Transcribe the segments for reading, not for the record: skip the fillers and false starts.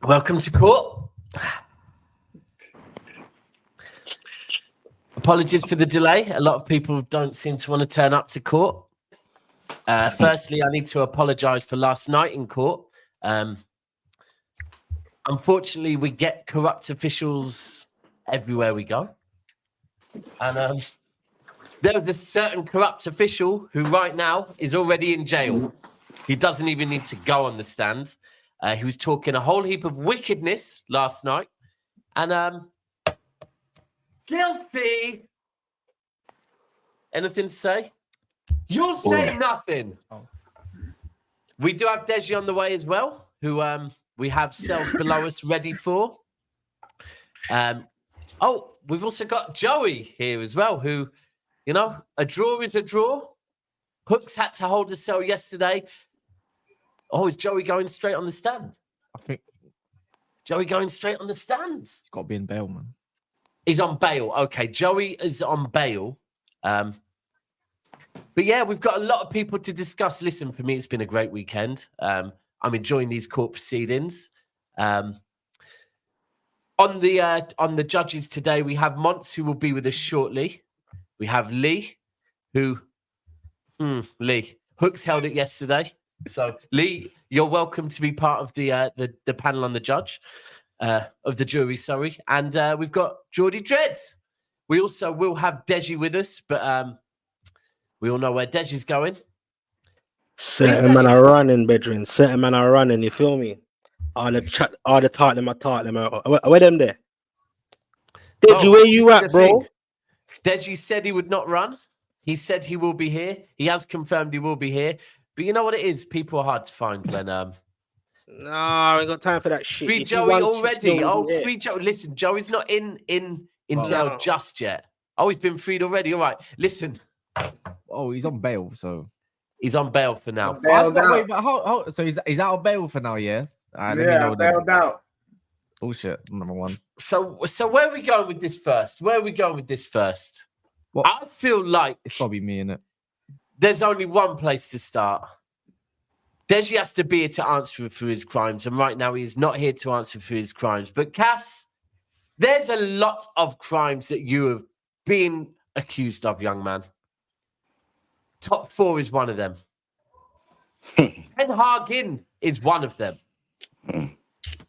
Welcome to court. Apologies for the delay. A lot of people don't seem to want to turn up to court. Firstly, I need to apologise for last night in court. Unfortunately, we get corrupt officials everywhere we go. And there was a certain corrupt official who right now is already in jail. He doesn't even need to go on the stand. He was talking a whole heap of wickedness last night. And guilty. Anything to say? You'll say nothing. We do have DEJI on the way as well, who we have cells below us ready for. We've also got Joey here as well, who, you know, a draw is a draw. Hooks had to hold a cell yesterday. Oh, is Joey going straight on the stand? I think Joey going straight on the stand. He's got to be in bail, man. He's on bail. Okay, Joey is on bail. But yeah, we've got a lot of people to discuss. Listen, for me, it's been a great weekend. I'm enjoying these court proceedings. On the judges today, we have Monts, who will be with us shortly. We have Lee, who Lee Hooks held it yesterday. So Lee, you're welcome to be part of the panel on the judge of the jury. Sorry, and we've got Geordie Dreads. We also will have DEJI with us, but we all know where DEJI's going. Certain men are running, bedroom. Certain men are running. You feel me? All the talk them, where them there? DEJI, where you at, bro? DEJI said he would not run. He said he will be here. He has confirmed he will be here. But you know what it is? People are hard to find when No, I ain't got time for that shit. Free Joey already. Oh, free Joey. Listen, Joey's not in jail just yet. Oh, he's been freed already. All right. Listen. Oh, he's on bail, so he's on bail for now. Wait, but so he's out of bail for now, yeah? Yeah, bailed out. Bullshit, number one. So where are we going with this first? Well, I feel like it's got to be me, innit? There's only one place to start. DEJI has to be here to answer for his crimes, and right now he is not here to answer for his crimes. But KAS, there's a lot of crimes that you have been accused of, young man. Top 4 is one of them. Ten Hag is one of them.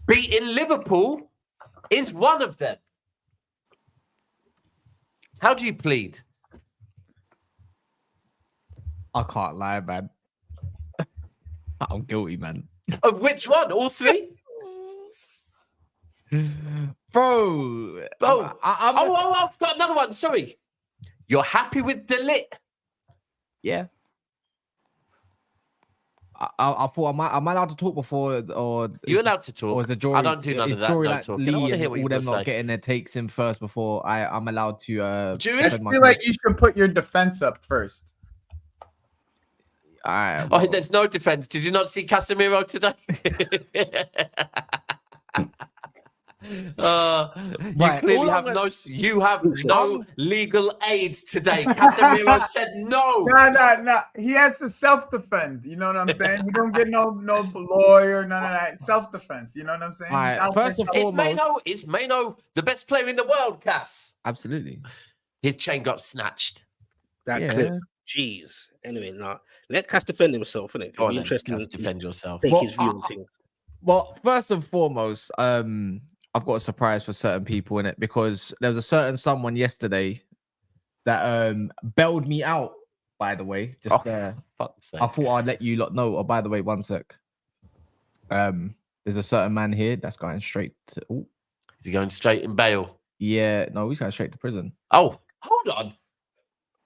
Beating Liverpool is one of them. How do you plead? I can't lie, man. I'm guilty, man. Of which one? All 3? Bro. I've got another one. Sorry. You're happy with Delit? Yeah. I thought, am I allowed to talk before, or you're allowed to talk? Or is the jury? I don't do none of that. No like Lee and all them not getting their takes in first before I'm allowed to. I feel like you should put your defense up first. All right. Oh, there's no defense. Did you not see Casmiro today? You have no legal aids today. Casmiro said no. No. He has to self-defend. You know what I'm saying? You don't get no lawyer, none of that. Self-defense. You know what I'm saying? Right. First of all, is Mano the best player in the world, KAS? Absolutely. His chain got snatched. That clip. Jeez. Anyway, let KAS defend himself, innit? Go on, interesting. Defend yourself. Take his view on things. Well, first and foremost, I've got a surprise for certain people in it, because there was a certain someone yesterday that bailed me out, by the way. Just I thought I'd let you lot know. Oh, by the way, one sec. There's a certain man here that's going straight to... Ooh. Is he going straight in bail? Yeah, no, he's going straight to prison. Oh, hold on.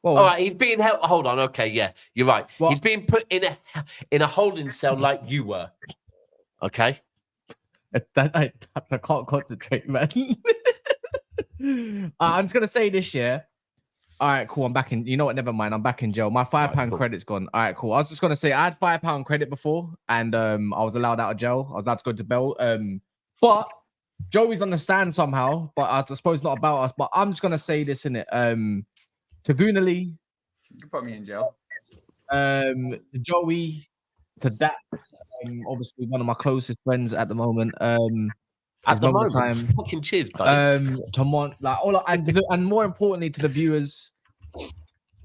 Well, all right, he's being held. Hold on, okay, yeah, you're right. Well, he's being put in a holding cell like you were. Okay. I can't concentrate, man. I'm just gonna say this year. All right, cool. I'm back in. You know what? Never mind. I'm back in jail. My £5 credit's gone. All right, cool. I was just gonna say I had £5 credit before, and I was allowed out of jail. I was allowed to go to bail. But Joey's on the stand somehow. But I suppose not about us. But I'm just gonna say this in it. Tagunali. You can put me in jail. Joey, to that. Obviously, one of my closest friends at the moment. At the moment moment, time. fucking cheers, buddy. And more importantly to the viewers,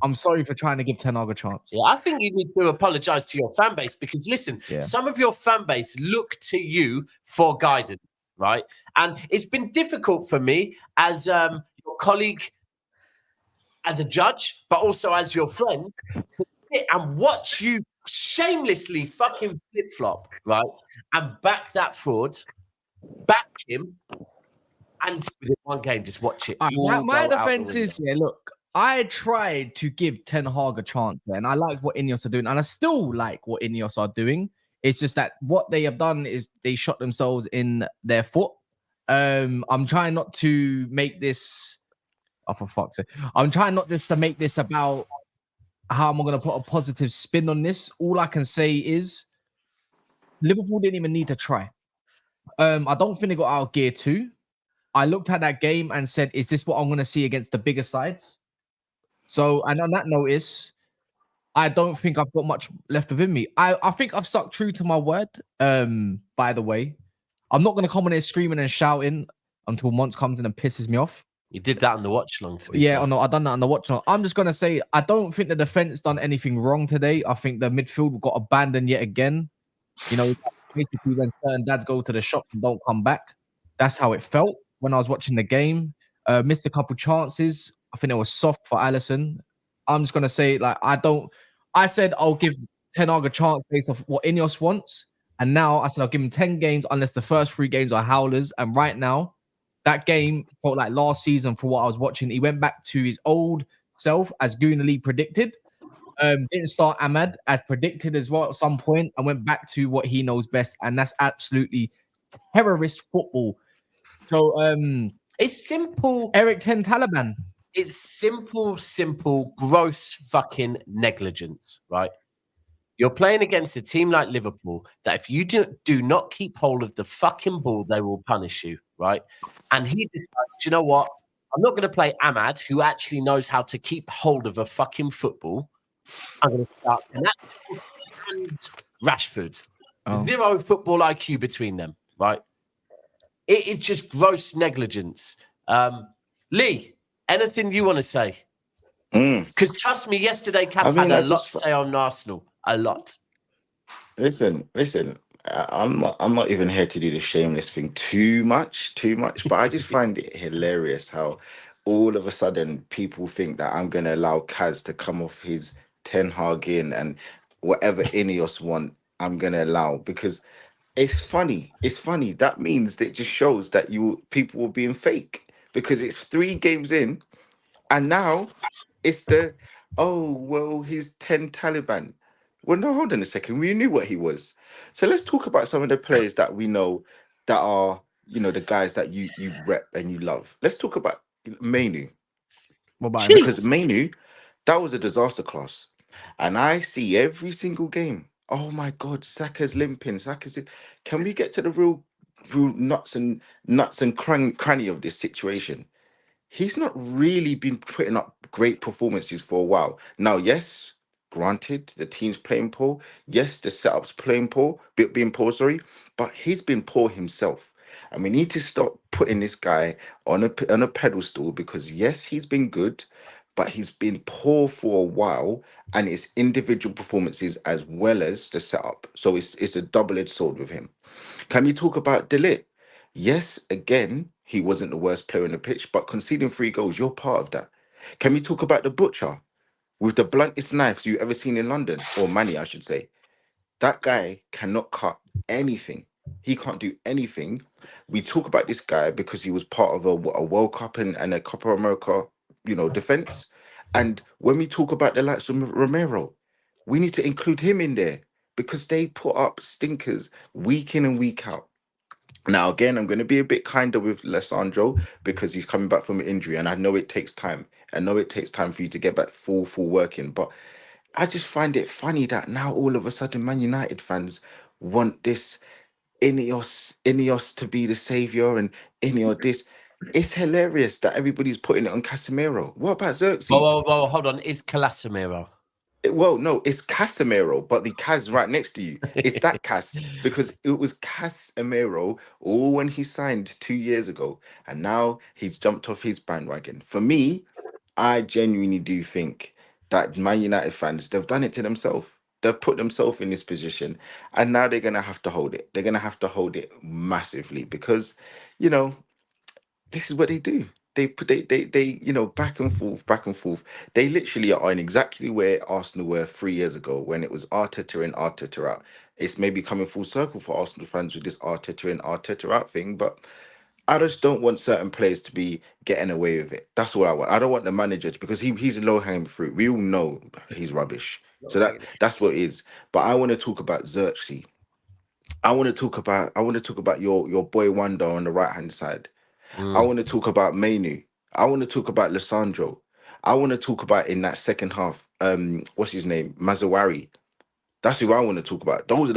I'm sorry for trying to give Ten Hag a chance. Yeah, I think you need to apologize to your fan base because listen, some of your fan base look to you for guidance, right? And it's been difficult for me as your colleague, as a judge, but also as your friend, to sit and watch you shamelessly fucking flip-flop, right? And back that fraud, back him, and within one game, just watch it. My defense is, look, I tried to give Ten Hag a chance there, and I like what Ineos are doing, and I still like what Ineos are doing. It's just that what they have done is they shot themselves in their foot. I'm trying not to make this, oh, for fuck's sake. I'm trying not to make this about how I'm going to put a positive spin on this. All I can say is Liverpool didn't even need to try. I don't think they got out of gear too. I looked at that game and said, is this what I'm going to see against the bigger sides? So, and on that notice, I don't think I've got much left within me. I think I've stuck true to my word. By the way, I'm not going to come on here screaming and shouting until Monts comes in and pisses me off. You did that on the Watchalong. Yeah, no, I've done that on the Watchalong. I'm just going to say, I don't think the defense done anything wrong today. I think the midfield got abandoned yet again. You know, basically when certain dads go to the shop and don't come back. That's how it felt when I was watching the game. Missed a couple chances. I think it was soft for Alisson. I'm just going to say, like, I said I'll give Ten Hag a chance based off what Ineos wants. And now I said I'll give him 10 games unless the first 3 games are howlers. And right now, that game felt like last season for what I was watching. He went back to his old self as Goonally predicted. Didn't start Ahmad as predicted as well at some point and went back to what he knows best. And that's absolutely terrorist football. So it's simple. Eric Ten Taliban. It's simple, gross fucking negligence, right? You're playing against a team like Liverpool that if you do not keep hold of the fucking ball, they will punish you, right? And he decides, do you know what? I'm not going to play Ahmad, who actually knows how to keep hold of a fucking football. I'm going to start Kanacho and Rashford. Zero football IQ between them, right? It is just gross negligence. Lee, anything you want to say? Because trust me, yesterday, Cass had a lot to say on Arsenal. A lot. Listen. I'm not even here to do the shameless thing too much, but I just find it hilarious how all of a sudden people think that I'm going to allow KAS to come off his Ten Hag in and whatever Ineos want, I'm going to allow because it's funny. That means that it just shows that people were being fake because it's 3 games in and now it's he's 10 Taliban. Well, no, hold on a second. We knew what he was. So let's talk about some of the players that we know that are, the guys that you rep and you love. Let's talk about Mainu. Because Mainu, that was a disaster class. And I see every single game. Oh my God, Saka's limping. Can we get to the real nuts and cranny of this situation? He's not really been putting up great performances for a while. Now, yes, granted, the team's playing poor. Yes, the setup's being poor, but he's been poor himself. And we need to stop putting this guy on a pedestal because, yes, he's been good, but he's been poor for a while, and it's individual performances as well as the setup. So it's a double-edged sword with him. Can we talk about De Ligt? Yes, again, he wasn't the worst player on the pitch, but conceding 3 goals, you're part of that. Can we talk about the butcher with the bluntest knives you've ever seen in London, or Manny, I should say? That guy cannot cut anything. He can't do anything. We talk about this guy because he was part of a World Cup and a Copa America, defense. And when we talk about the likes of Romero, we need to include him in there because they put up stinkers week in and week out. Now, again, I'm going to be a bit kinder with Alessandro because he's coming back from an injury, and I know it takes time. I know it takes time for you to get back full working, but I just find it funny that now all of a sudden Man United fans want this Ineos to be the savior and Ineos this. It's hilarious that everybody's putting it on Casmiro. What about Xerxes? Whoa, hold on. Is Casmiro? Well, no, it's Casemiro, but the Cas right next to you. It's that Cas because it was Casemiro all when he signed 2 years ago, and now he's jumped off his bandwagon. For me, I genuinely do think that Man United fans, they've done it to themselves. They've put themselves in this position, and now they're gonna have to hold it. They're gonna have to hold it massively because, you know, this is what they do. They back and forth, back and forth. They literally are in exactly where Arsenal were 3 years ago when it was Arteta in, Arteta out. It's maybe coming full circle for Arsenal fans with this Arteta in, Arteta out thing, but I just don't want certain players to be getting away with it. That's what I want. I don't want the manager because he's a low hanging fruit. We all know he's rubbish. So that's what it is. But I want to talk about Xerxes. I want to talk about your boy Wanda on the right hand side. I want to talk about Mainu. I want to talk about Lissandro. I want to talk about in that second half. What's his name? Mazawari. That's who I want to talk about. Those are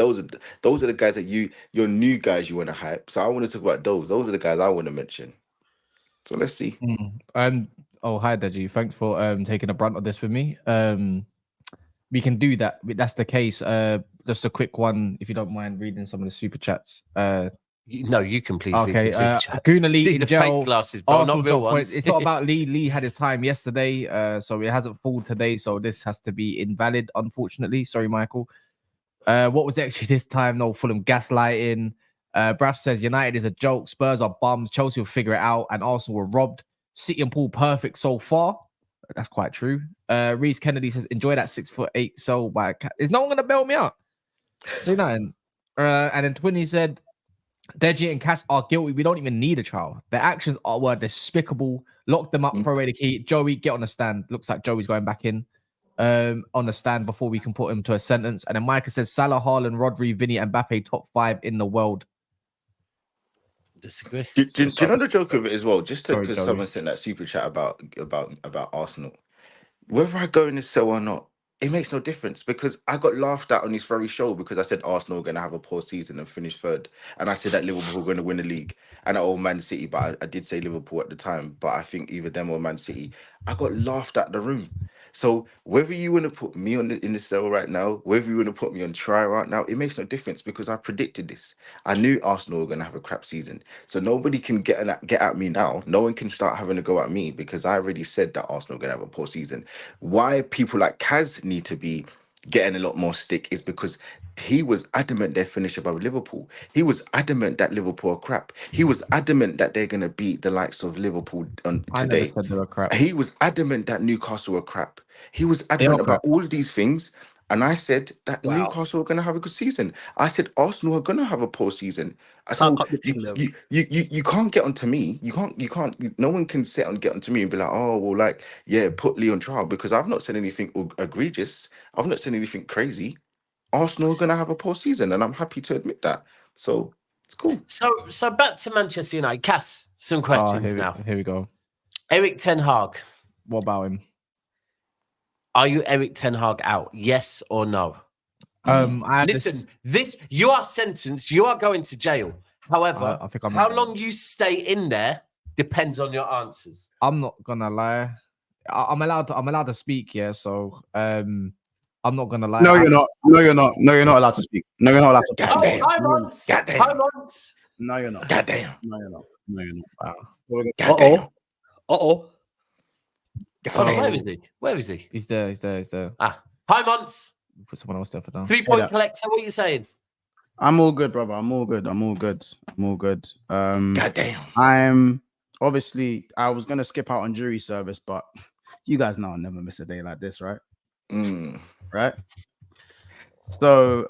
the guys that your new guys you want to hype. So I want to talk about those. Those are the guys I want to mention. So let's see. Oh, hi DEJI. Thanks for taking the brunt of this with me. We can do that. That's the case. Just a quick one, if you don't mind reading some of the super chats. No, you can please. Okay, read the super chats. Kuna Lee These in are jail. fake glasses, bro, not real ones. It's not about Lee. Lee had his time yesterday, so it hasn't fallen today. So this has to be invalid, unfortunately. Sorry, Michael. What was actually this time? No, Fulham gaslighting. Braff says United is a joke. Spurs are bums. Chelsea will figure it out, and Arsenal were robbed. City and Paul perfect so far. That's quite true. Reese Kennedy says enjoy that 6'8" soul by. Is no one gonna bail me out? Say nothing. And then Twinny said DEJI and KAS are guilty. We don't even need a trial. Their actions were despicable. Lock them up, throw away the key. Joey, get on the stand. Looks like Joey's going back in on the stand before we can put him to a sentence. And then Micah says Salah, Haaland, Rodri, Vinny, and Mbappe top 5 in the world. Disagree. Do you know the joke of it as well? Just because Joey. someone sent that super chat about Arsenal. Whether I go in the cell or not, it makes no difference because I got laughed at on this very show because I said Arsenal are going to have a poor season and finish third. And I said that Liverpool were going to win the league and at Man City, but I did say Liverpool at the time, but I think either them or Man City. I got laughed at the room. So whether you want to put me in the cell right now, whether you want to put me on trial right now, it makes no difference because I predicted this. I knew Arsenal were going to have a crap season. So nobody can get at me now. No one can start having to go at me because I already said that Arsenal are going to have a poor season. Why people like KAS need to be getting a lot more stick is because he was adamant they finish above Liverpool. He was adamant that Liverpool are crap. He was adamant that they're going to beat the likes of Liverpool on I today. never said they were crap. He was adamant that Newcastle were crap. He was adamant about all of these things. And I said that Newcastle are going to have a good season. I said Arsenal are going to have a poor season. I said, you can't get onto me. You can't. No one can sit and get onto me and be like, oh, well, like, yeah, put Lee on trial because I've not said anything egregious. I've not said anything crazy. Arsenal are going to have a poor season, and I'm happy to admit that. So it's cool. So back to Manchester United. KAS, some questions now. Here we go. Eric Ten Hag. What about him? Are you Eric Ten Hag out? Yes or no? Listen, you are sentenced. You are going to jail. However, I think how long you stay in there depends on your answers. I'm not gonna lie. I'm allowed to speak. Yeah. So I'm not gonna lie. No, you're not. No, you're not. No, you're not allowed to speak. No, you're not allowed to speak. Goddamn. No, you're not. Goddamn. No, you're not. No, you're not. Wow. Goddamn. Where is he? He's there. Hi, Mons. Put someone else there for now. 3-point collector. What are you saying? I'm all good, brother. I'm all good. Goddamn. I'm obviously I was gonna skip out on jury service, but you guys know I'll never miss a day like this, right? Right. So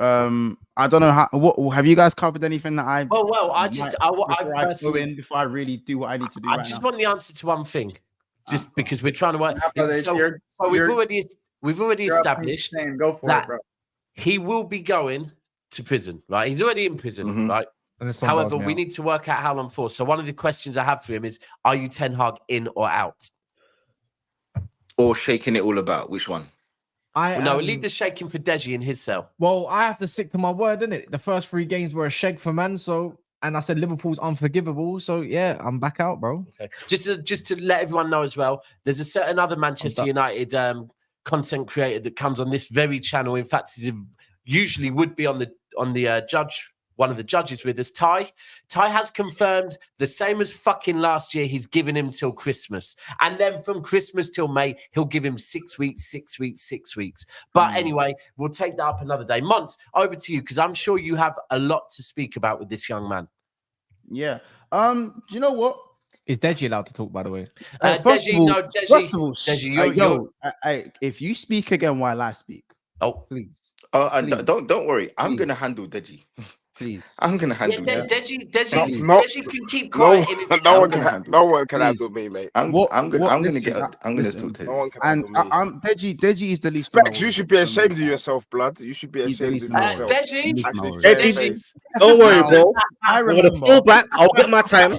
I don't know how. What have you guys covered anything that I? Well, Before I really do what I need to do. I just want the answer to one thing, just because we're trying to work. We've already established go for it, bro. He will be going to prison, right? He's already in prison, right? However, we need to work out how long for. So one of the questions I have for him is: are you Ten Hag in or out? Or shaking it all about? Which one? No, leave the shaking for DEJI in his cell. Well, I have to stick to my word, innit? The first 3 games were a shake for man, and I said Liverpool's unforgivable. So yeah, I'm back out, bro. Okay. Just to let everyone know as well, there's a certain other Manchester United content creator that comes on this very channel. In fact, is usually would be on the judge. One of the judges with us, Ty. Ty has confirmed the same as fucking last year. He's given him till Christmas. And then from Christmas till May, he'll give him 6 weeks, 6 weeks, 6 weeks. But anyway, we'll take that up another day. Mont, over to you, because I'm sure you have a lot to speak about with this young man. Yeah. Do you know what? Is DEJI allowed to talk, by the way? DEJI, If you speak again while I speak, please. Oh, and don't worry. I'm going to handle DEJI. Please. I'm gonna handle that. DEJI DEJI can keep quiet. No one can handle me, mate. I'm gonna talk to no one can and handle me. DEJI is the least. Specs, you should be ashamed of yourself, blood. You should be ashamed of yourself. DEJI, don't worry, bro. I'm gonna fall back. I'll get my time.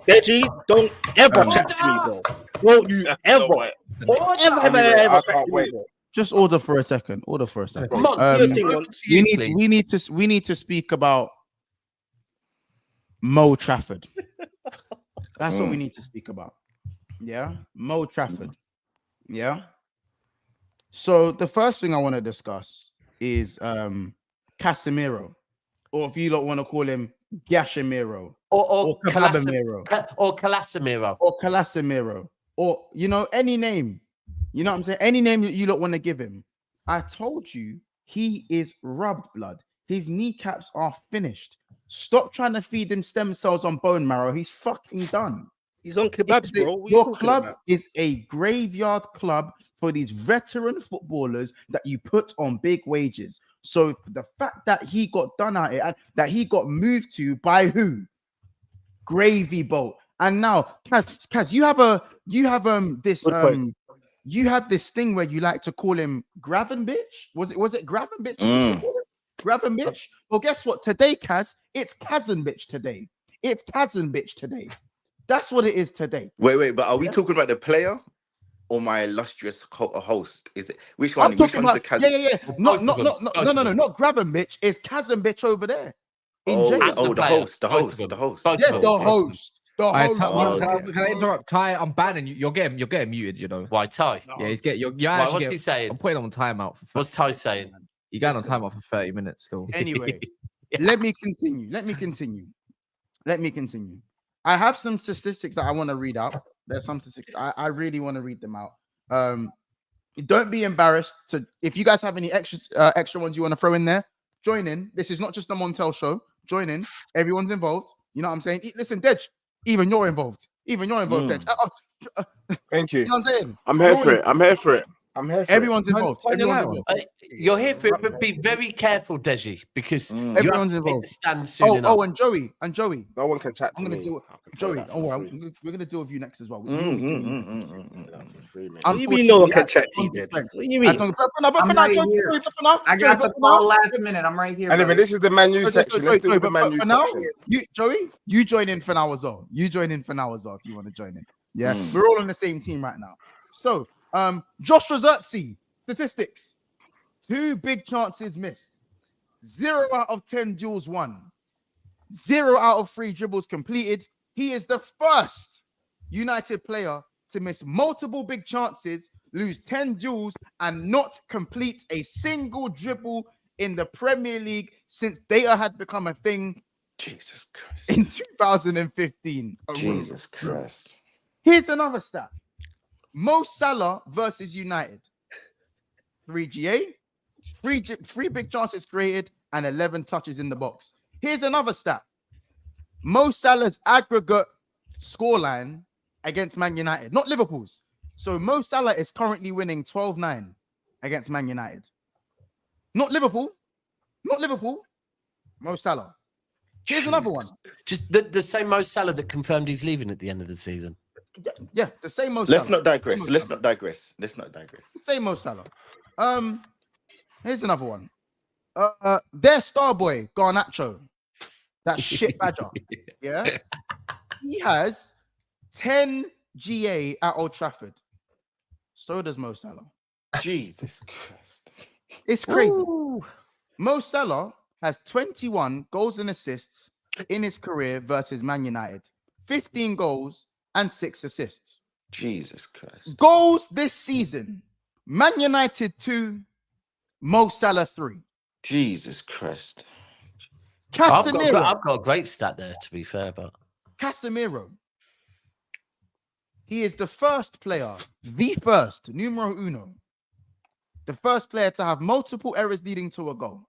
DEJI, don't ever chat to me, bro. Won't you ever? I can't wait. Just order for a second. We need to speak about Mo Trafford. That's what we need to speak about. Yeah, Mo Trafford. Yeah. So the first thing I want to discuss is Casmiro, or if you don't want to call him Gashamiro, or Calamiro, or Calasamiro, or Calasamiro, or any name. You know what I'm saying? Any name that you don't want to give him. I told you he is rubbed, blood. His kneecaps are finished. Stop trying to feed him stem cells on bone marrow. He's fucking done. He's on kebabs, bro. Your club is a graveyard club for these veteran footballers that you put on big wages. So the fact that he got done at it and that he got moved to by who? Gravy boat. And now, Kaz, you have this thing where you like to call him Graven bitch. Was it Graven bitch? Graven bitch. Well, guess what? Today, Kaz, it's Kazan bitch today. It's Kazan bitch today. That's what it is today. Wait, but are we talking about the player or my illustrious host? Is it which one? I'm talking about the No, not Graven bitch. It's Kazan bitch over there. The host. Yeah, the host. Can I interrupt? Ty, I'm banning you. You're getting muted. Why, Ty? Yeah, he's getting. What's he saying? I'm putting him on timeout. What's Ty saying? You're going on timeout for 30 minutes still. Anyway, let me continue. I have some statistics that I want to read out. There's some statistics I really want to read them out. Don't be embarrassed if you guys have any extra ones you want to throw in there. Join in. This is not just a Montel show. Join in. Everyone's involved. You know what I'm saying? Listen, Dej. Even you're involved. Dej. Thank you. You know what I'm saying? I'm here for it. Everyone's involved. You're here for it, but be very careful, Deji, because everyone's involved. Stand soon enough. And Joey. No one can chat to me. Joey. We're gonna deal with you next as well. What do you mean no one can chat to you? What do you mean? I got the call last minute. I'm right here. Anyway, this is the menu section. Let's do the menu section. Joey, you join in for now as well. If you want to join in. Yeah, we're all on the same team right now. So, Josh Rozertzi, statistics: 2 big chances missed, 0 out of 10 duels won, 0 out of 3 dribbles completed. He is the first United player to miss multiple big chances, lose 10 duels, and not complete a single dribble in the Premier League since data had become a thing. Jesus Christ. In 2015. Jesus Christ. Here's another stat. Mo Salah versus United. 3 GA, 3 big chances created, and 11 touches in the box. Here's another stat. Mo Salah's aggregate scoreline against Man United, not Liverpool's. So Mo Salah is currently winning 12-9 against Man United. Not Liverpool. Mo Salah. Here's another one. Just the same Mo Salah that confirmed he's leaving at the end of the season. Yeah, the same Mo Salah. Let's not digress. The same Mo Salah. Here's another one. Their star boy, Garnacho. That shit badger. Yeah. He has 10 GA at Old Trafford. So does Mo Salah. Jesus Christ. It's crazy. Ooh. Mo Salah has 21 goals and assists in his career versus Man United. 15 goals and 6 assists. Jesus Christ. Goals this season. Man United 2, Mo Salah 3. Jesus Christ. Casemiro. I've got a great stat there, to be fair, but Casemiro. He is the first player, the first, numero uno, the first player to have multiple errors leading to a goal,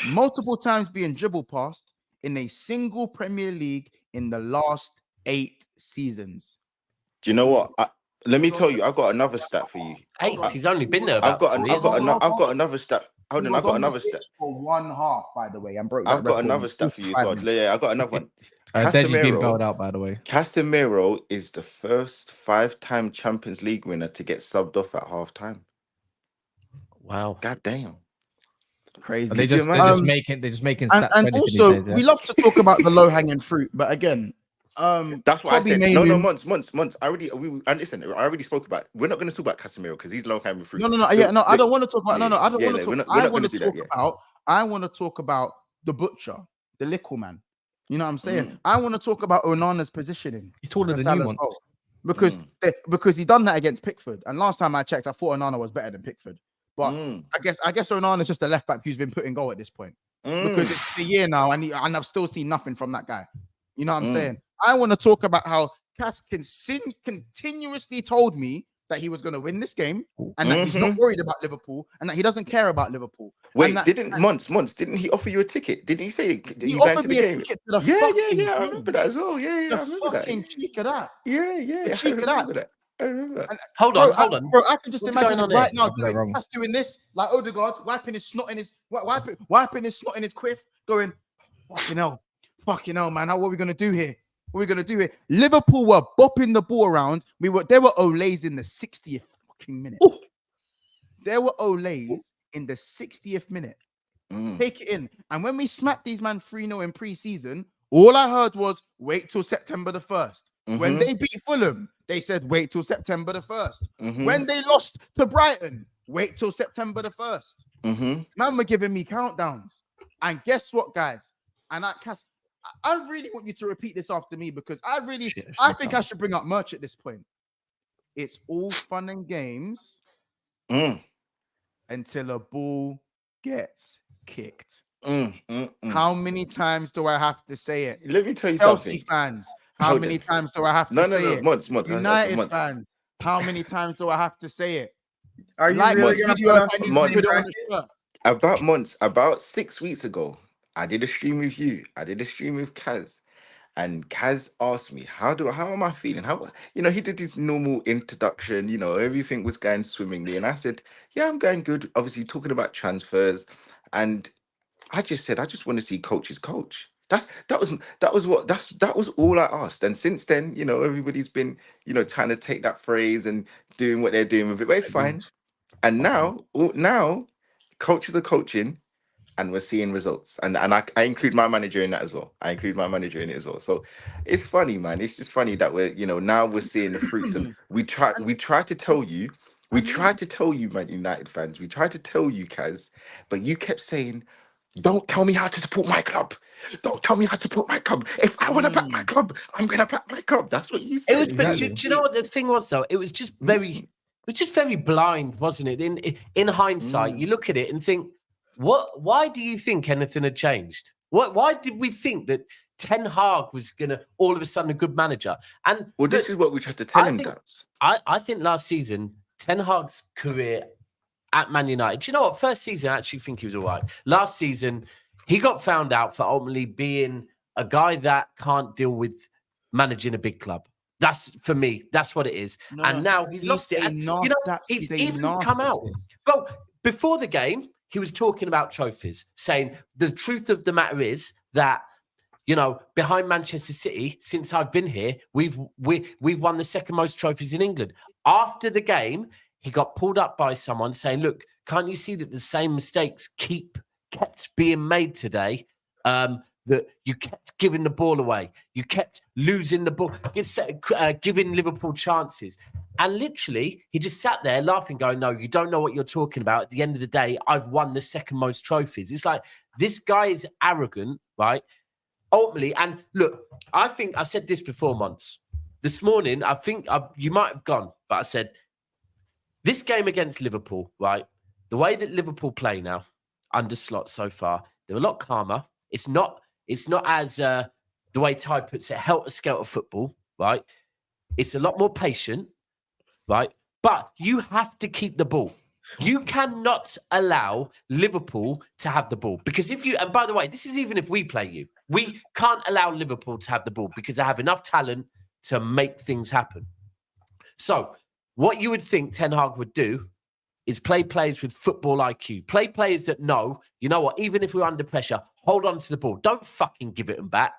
multiple times being dribble passed in a single Premier League in the last 8 seasons. Do you know what? Let me tell you, I've got another stat for you. 8. He's only been there I've about got 3. I've got another stat. Hold on, I've got another stat. For 1/2, by the way, and broke. I've got another stat for you as well. Yeah, I got another one. Deji's been bailed out, by the way. Casmiro is the first 5-time Champions League winner to get subbed off at halftime. Wow. God damn. Crazy. They're just making stats. And also, we love to talk about the low-hanging fruit, but again, that's what I said. Manu, No, months. I already spoke about. We're not going to talk about Casmiro because he's low-hanging fruit. I don't want to talk about. I don't want to talk. I want to talk about the butcher, the little man. You know what I'm saying? I want to talk about Onana's positioning. He's taller than you, because he done that against Pickford. And last time I checked, I thought Onana was better than Pickford. But I guess Onana's just a left back who's been putting goal at this point because it's a year now, and I've still seen nothing from that guy. You know what I'm saying? I want to talk about how KAS continuously told me that he was going to win this game and that he's not worried about Liverpool and that he doesn't care about Liverpool. Wait, didn't he offer you a ticket? Didn't he say he offered me a ticket to the I remember that as well. Yeah, I remember that. Fucking cheek of that. Yeah. Cheek of that. I remember that. Hold on. Bro, I can just imagine him right now KAS doing this, like Odegaard, wiping his snot in his quiff, going, fucking hell, man. What are we gonna do here? Liverpool were bopping the ball around. There were Olays in the 60th fucking minute. Ooh. There were Olays in the 60th minute. Take it in. And when we smacked these man 3-0 in pre-season, all I heard was wait till September the 1st. When they beat Fulham, they said wait till September the 1st. When they lost to Brighton, wait till September the 1st. Man were giving me countdowns. And guess what, guys? And I really want you to repeat this after me because I think I should bring up merch at this point. It's all fun and games until a ball gets kicked. How many times do I have to say it? Let me tell you Chelsea something. fans, how many times do I have to say it? Months. United fans, how many times do I have to say it? Are you really going to About 6 weeks ago, I did a stream with you. I did a stream with KAS. And KAS asked me, how am I feeling? He did his normal introduction, everything was going swimmingly. And I said, yeah, I'm going good. Obviously talking about transfers. And I just said, I just want to see coaches coach. That was all I asked. And since then, everybody's been, trying to take that phrase and doing what they're doing with it, but it's fine. And now coaches are coaching and we're seeing results. And I include my manager in that as well. So it's funny, man. It's just funny that we're, now we're seeing the fruits. And we try to tell you, Man United fans, we tried to tell you, KAS, but you kept saying, don't tell me how to support my club. Don't tell me how to support my club. If I want to back my club, I'm going to back my club. That's what you said. It was, but do you know what the thing was, though? It was just very blind, wasn't it? In hindsight, you look at it and think, why do you think anything had changed? Why did we think that Ten Hag was going to all of a sudden a good manager? And this is what we tried to tell him. I think last season, Ten Hag's career at Man United, do you know what? First season, I actually think he was all right. Last season, he got found out for ultimately being a guy that can't deal with managing a big club. That's, for me, that's what it is. Now he's lost it. And, he's even come out. But before the game, he was talking about trophies, saying the truth of the matter is that, behind Manchester City, since I've been here, we've won the second most trophies in England. After the game, he got pulled up by someone saying, look, can't you see that the same mistakes kept being made today? That you kept giving the ball away. You kept losing the ball, giving Liverpool chances. And literally, he just sat there laughing, going, no, you don't know what you're talking about. At the end of the day, I've won the second most trophies. It's like, this guy is arrogant, right? Ultimately, and look, I think I said this before, Monts. This morning, I think you might have gone, but I said, This game against Liverpool, right? The way that Liverpool play now under Slot so far, they're a lot calmer. It's not as the way Ty puts it, helter-skelter football, right? It's a lot more patient, right? But you have to keep the ball. You cannot allow Liverpool to have the ball because and by the way, this is even if we play you, we can't allow Liverpool to have the ball because they have enough talent to make things happen. So what you would think Ten Hag would do is play players with football IQ, play players that know, you know what, even if we're under pressure, hold on to the ball. Don't fucking give it them back.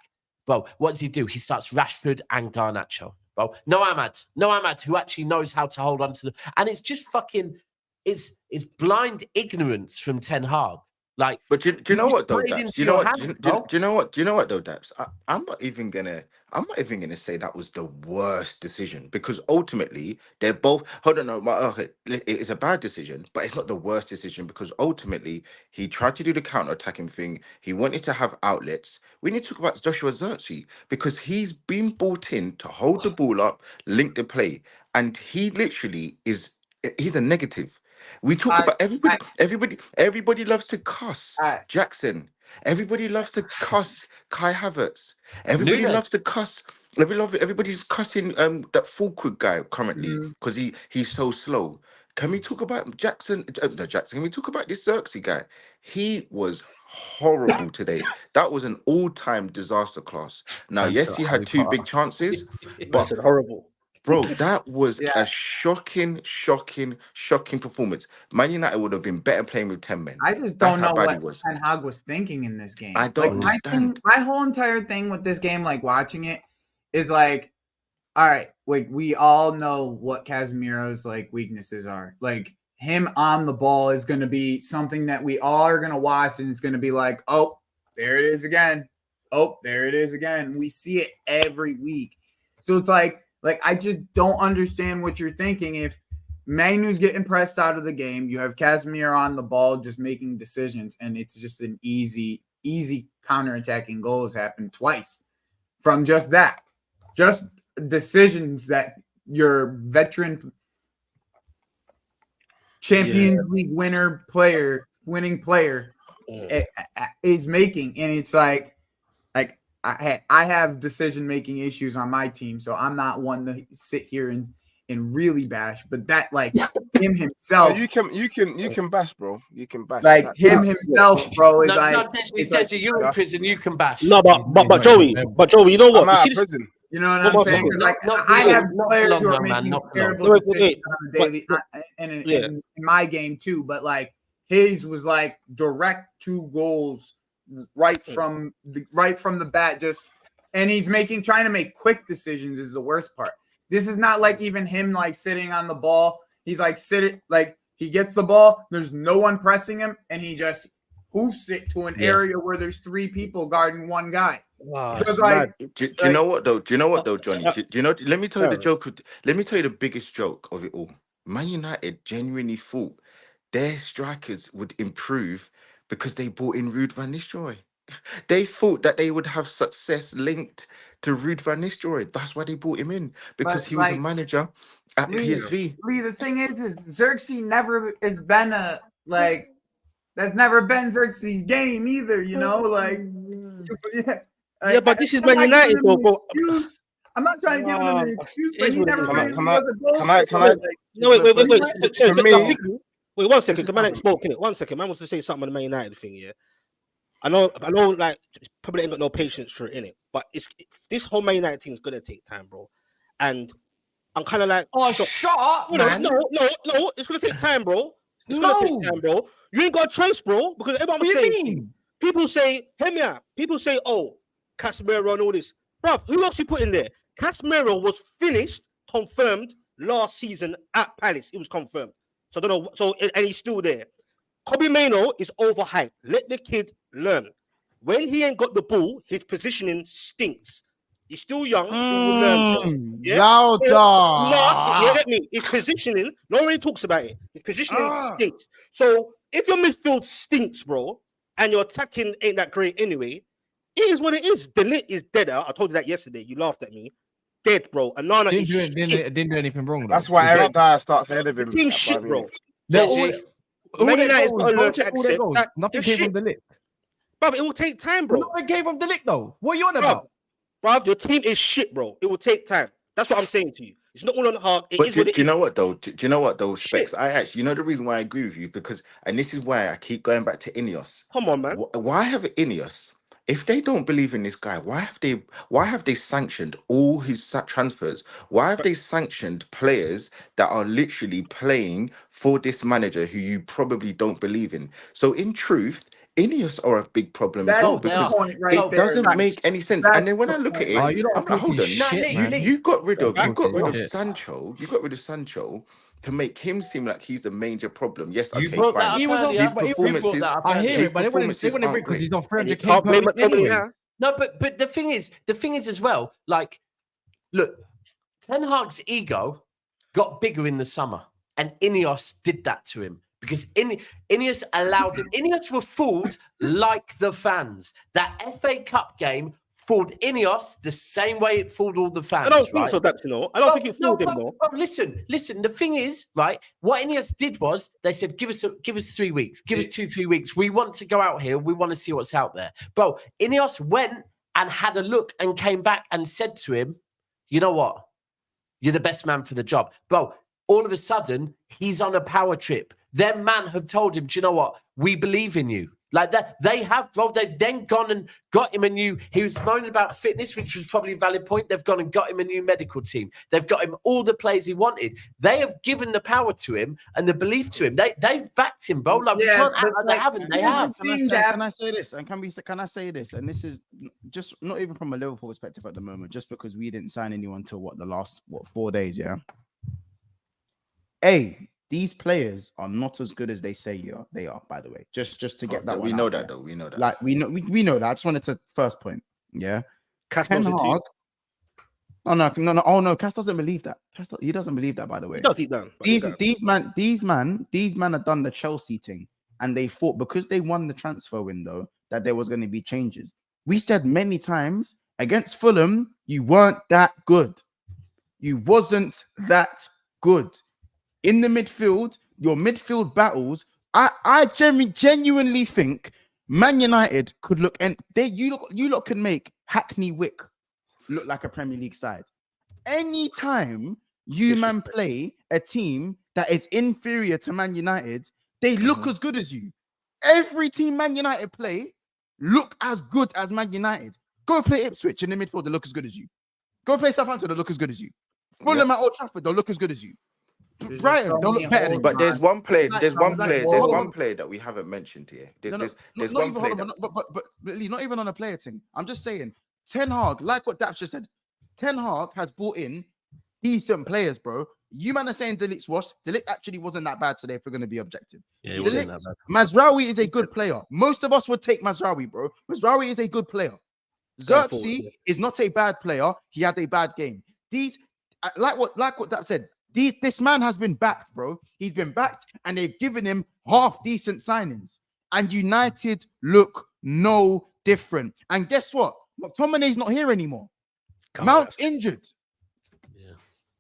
Well, what does he do? He starts Rashford and Garnacho. Well, no Ahmad, who actually knows how to hold on to and it's just fucking, it's blind ignorance from Ten Hag. Like, but do you know what though, played Daps? into Do you know your what? hand, Do bro. you know what? Do you know what though, Daps? I'm not even gonna say that was the worst decision because ultimately they're both. Hold on, no, okay, it's a bad decision, but it's not the worst decision because ultimately he tried to do the counter-attacking thing. He wanted to have outlets. We need to talk about Joshua Zirkzee because he's been brought in to hold the ball up, link the play, and he literally he's a negative. We talk about everybody loves to cuss Jackson. Everybody loves to cuss Kai Havertz. Everybody loves to cuss. Everybody's cussing that Fulkrug guy currently because he's so slow. Can we talk about Jackson? No, Jackson. Can we talk about this Xerxes guy? He was horrible today. That was an all-time disaster class. Now, yes, he had two big chances, but horrible. bro, that was a shocking performance. Man United would have been better playing with 10 men. I just That's don't how know bad what he was. Ten Hag was thinking in this game. I don't understand. My whole entire thing with this game, like watching it, is like, all right, like we all know what Casmiro's like weaknesses are. Like him on the ball is going to be something that we all are going to watch, and it's going to be like, oh, there it is again. Oh, there it is again. We see it every week. So it's like I just don't understand what you're thinking. If Manu's getting pressed out of the game, you have Casemiro on the ball just making decisions, and it's just an easy counterattacking goal has happened twice from just that. Just decisions that your veteran Champions League winning player is making. And it's like I have decision-making issues on my team, so I'm not one to sit here and really bash, but that like him himself. You can bash, bro. You can bash. Like him himself, bro, is Deji, you're in prison. You can bash. No, but Joey, you know what? I'm out You of see prison. You know what I'm saying? Because like I have players who are making terrible decisions on a daily, and in my game too. But like his was like direct 2 goals right from the bat, and he's trying to make quick decisions is the worst part. This is not like even him like sitting on the ball. He's like he gets the ball, there's no one pressing him, and he just hoofs it to an area where there's 3 people guarding one guy. Wow, So like, do you know what though? Johnny? Do you know? Let me tell you the joke. Let me tell you the biggest joke of it all. Man United genuinely thought their strikers would improve because they brought in Ruud van Nistelrooy. They thought that they would have success linked to Ruud van Nistelrooy. That's why they brought him in because he was a manager at PSV. Lee, the thing is Xerxes never has been that's never been Xerxes' game either. You know, but this is Man United, bro. I'm not trying to give him an excuse, but he never really was a goal scorer. No, wait. Me? Wait, 1 second. The man ain't spoken it. 1 second. Man wants to say something on the Man United thing, yeah. I know, like, probably ain't got no patience for it, innit? But this whole Man United thing is gonna take time, bro. And I'm kind of like, shut up, man. No, it's gonna take time, bro. It's gonna take time, bro. You ain't got a choice, bro, because everyone was saying, people say, people say, oh, Casmiro and all this. Bruv, who else you put in there? Casmiro was finished, confirmed last season at Palace. It was confirmed. So I don't know. And he's still there. Kobe Mainoo is overhyped. Let the kid learn. When he ain't got the ball, his positioning stinks. He's still young. He will learn. Yeah? Get me. His positioning, nobody talks about it. His positioning stinks. So if your midfield stinks, bro, and your attacking ain't that great anyway, it is what it is. The lit is dead out. I told you that yesterday. You laughed at me. dead, bro. And Nana is shit. Didn't do anything wrong. That's why Eric Dyer starts ahead of The him. team's shit, bro. DEJI, Man United's got to learn to accept that. Nothing came from the lick. Bro, it will take time, bro. Nothing came from the lick, though. What are you on about? Bro, your team is shit, bro. It will take time. That's what I'm saying to you. It's not all on the heart. But do you know what though? Do you know what though, Specs? I actually, you know the reason why I agree with you, because, and this is why I keep going back to Ineos. Come on, man. Why have Ineos? If they don't believe in this guy, why have they sanctioned all his transfers? Why have they sanctioned players that are literally playing for this manager who you probably don't believe in? So in truth, Ineos are a big problem as well, because it doesn't make any sense. And then when I look at it, I'm like, hold on, you got rid of Sancho. You got rid of Sancho to make him seem like he's the major problem. Yes, okay, fine. He was on his performances. I hear it, but they wouldn't agree because he's on 300k. Can't blame McTominay now. No, but the thing is as well, like, look, Ten Hag's ego got bigger in the summer, and Ineos did that to him. Because Ineos allowed him. Ineos were fooled like the fans. That FA Cup game fooled Ineos the same way it fooled all the fans. I don't think so, Daps, I don't think it fooled him, though. Listen. The thing is, right, what Ineos did was they said, give us 3 weeks. Give us 2-3 weeks. We want to go out here. We want to see what's out there. Bro, Ineos went and had a look and came back and said to him, you know what? You're the best man for the job. Bro, all of a sudden, he's on a power trip. Their man have told him, do you know what? We believe in you. Like that, they have, bro. They've then gone and got him a new. He was moaning about fitness, which was probably a valid point. They've gone and got him a new medical team. They've got him all the players he wanted. They have given the power to him and the belief to him. They've backed him, bro. Like we can't act like they haven't. They have. Can I say this? And can I say this? And this is just not even from a Liverpool perspective at the moment, just because we didn't sign anyone till the last 4 days, yeah. Hey, these players are not as good as they say they are, by the way. Just to get that we one know out that there. though. We know that. Like we know that. I just wanted to first point. Yeah. Ten Hag. Oh no, Cass doesn't believe that. He doesn't believe that, by the way. He does eat down. These men have done the Chelsea thing, and they thought because they won the transfer window that there was going to be changes. We said many times against Fulham, you weren't that good. You wasn't that good. In the midfield, your midfield battles, I genuinely think Man United could look, and you lot can make Hackney Wick look like a Premier League side. Anytime you man play a team that is inferior to Man United, they look as good as you. Every team Man United play look as good as Man United. Go play Ipswich in the midfield, they look as good as you. Go play Southampton, they look as good as you. Fulham at Old Trafford, they'll look as good as you. Brighton, so don't look better than you. But there's one player that we haven't mentioned here. There's one player. But not even on a player thing. I'm just saying, Ten Hag, like what Daps just said, Ten Hag has brought in decent players, bro. You man are saying De Ligt's washed. De Ligt actually wasn't that bad today if we're going to be objective. Yeah, wasn't that bad. Mazraoui is a good player. Most of us would take Mazraoui, bro. Mazraoui is a good player. Xerxes is not a bad player. He had a bad game. These, like what Daps said, this man has been backed, bro. He's been backed, and they've given him half decent signings. And United look no different. And guess what? McTominay's not here anymore. Mount's injured.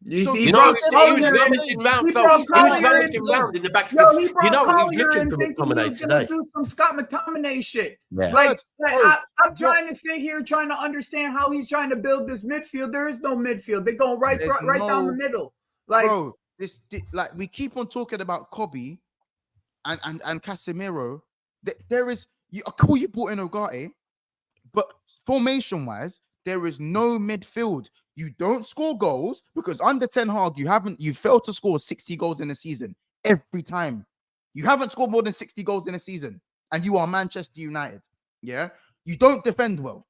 You see, he was rummaging around. He was rummaging around in the back of his. He was looking for McTominay today. Do some Scott McTominay shit. Yeah. Like I'm trying to sit here trying to understand how he's trying to build this midfield. There is no midfield. They're going right down the middle. Like, bro, like we keep on talking about Kobe and Casmiro. There is you brought in Ogate, but formation wise, there is no midfield. You don't score goals because under Ten Hag, you failed to score 60 goals in a season every time. You haven't scored more than 60 goals in a season, and you are Manchester United. Yeah, you don't defend well.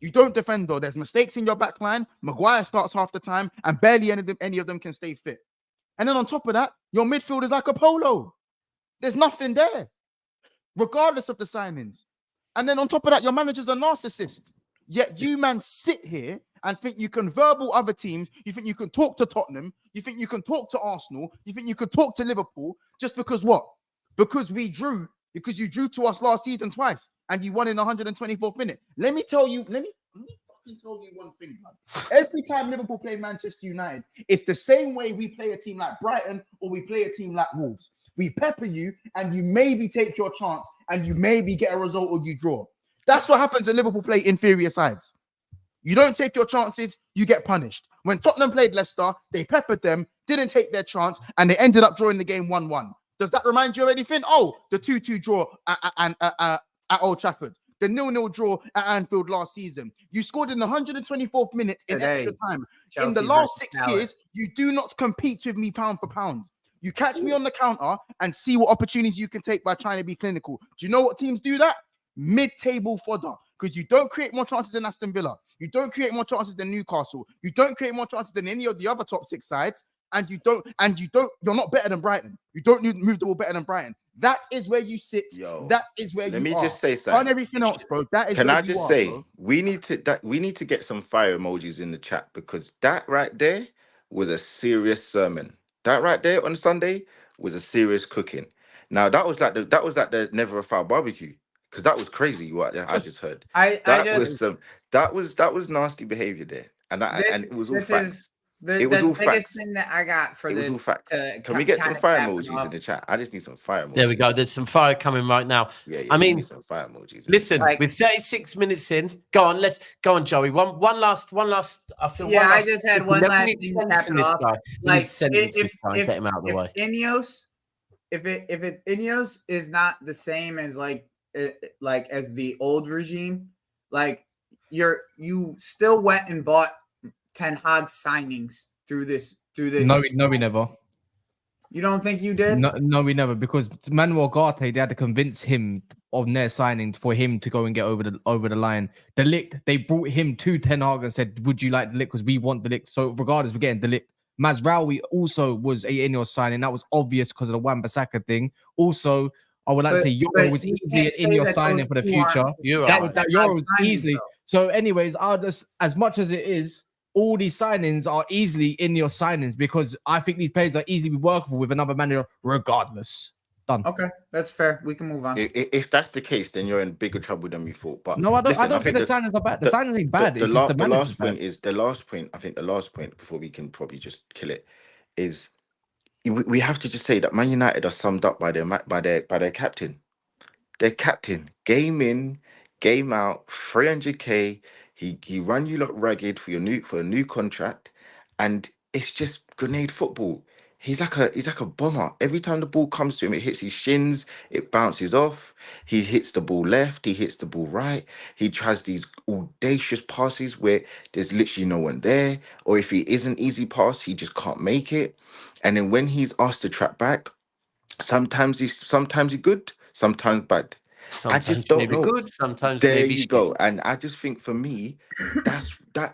There's mistakes in your back line. Maguire starts half the time, and barely any of them can stay fit. And then on top of that, your midfield is like a polo. There's nothing there, regardless of the signings. And then on top of that, your manager's a narcissist. Yet you man sit here and think you can verbal other teams. You think you can talk to Tottenham. You think you can talk to Arsenal. You think you can talk to Liverpool just because what? Because you drew to us last season twice and you won in the 124th minute. Let me fucking tell you one thing, man. Every time Liverpool play Manchester United, it's the same way we play a team like Brighton or we play a team like Wolves. We pepper you, and you maybe take your chance, and you maybe get a result or you draw. That's what happens when Liverpool play inferior sides. You don't take your chances, you get punished. When Tottenham played Leicester, they peppered them, didn't take their chance, and they ended up drawing the game 1-1. Does that remind you of anything? Oh, the 2-2 draw at Old Trafford. The 0-0 draw at Anfield last season. You scored in the 124th minute in extra time. Chelsea in the last 6 Palace. years, you do not compete with me pound for pound. You catch me on the counter and see what opportunities you can take by trying to be clinical. Do you know what teams do that? Mid-table fodder. Because you don't create more chances than Aston Villa. You don't create more chances than Newcastle. You don't create more chances than any of the other top 6 sides. You're not better than Brighton. You don't move the ball better than Brighton. That is where you sit. Yo, that is where you are. Let me just say something. On everything else, bro. That is. Can where I you just are, say bro. we need to get some fire emojis in the chat, because that right there was a serious sermon. That right there on Sunday was a serious cooking. Now that was like the Never a Foul barbecue, because that was crazy what I just heard. That was nasty behavior there, and it was all facts. The biggest thing that I got for this. Can we get some fire emojis in the chat? I just need some fire emojis. There we go. There's some fire coming right now. Yeah, I mean, need some fire emojis. Listen, with 36 minutes in, go on, Joey. One last. I feel. Yeah, I just had one last thing to cap it off. Like, get him out of the way. Ineos, if Ineos is not the same as like as the old regime, like you still went and bought Ten Hag signings through this. No, we never. You don't think you did? No, we never, because Manuel Ugarte, they had to convince him of their signing for him to go and get over the line. De Ligt, they brought him to Ten Hag and said, "Would you like De Ligt? Because we want De Ligt." So regardless, we're getting De Ligt. Mazraoui also was a Ineos signing. That was obvious because of the Wan-Bissaka thing. Also, I would like to say Euro was easily an Ineos signing for the future. That Euro was easily. So anyways, I'll just, as much as it is, all these signings are easily in your signings, because I think these players are easily workable with another manager regardless. Done. Okay, that's fair. We can move on. If that's the case, then you're in bigger trouble than we thought. But no, I don't think the signings are bad. The signings ain't bad. It's just the last point is the last point. I think the last point before we can probably just kill it is we have to just say that Man United are summed up by their captain. Their captain, game in, game out, 300k. He run you lot ragged for a new contract, and it's just grenade football. He's like a bomber. Every time the ball comes to him, it hits his shins, it bounces off. He hits the ball left, he hits the ball right. He tries these audacious passes where there's literally no one there, or if he is an easy pass, he just can't make it. And then when he's asked to track back, sometimes he's good, sometimes bad. Sometimes I just don't know. Good, sometimes there maybe you go. And I just think for me,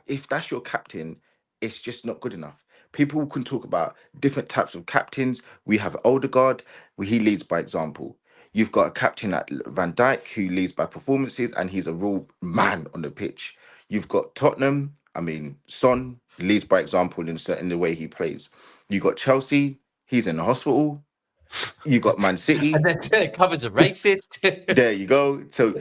if that's your captain, it's just not good enough. People can talk about different types of captains. We have Odegaard, he leads by example. You've got a captain like Van Dijk who leads by performances, and he's a real man on the pitch. You've got Tottenham. I mean, Son leads by example in the way he plays. You got Chelsea. He's in the hospital. You got Man City. And then covers a racist. There you go. So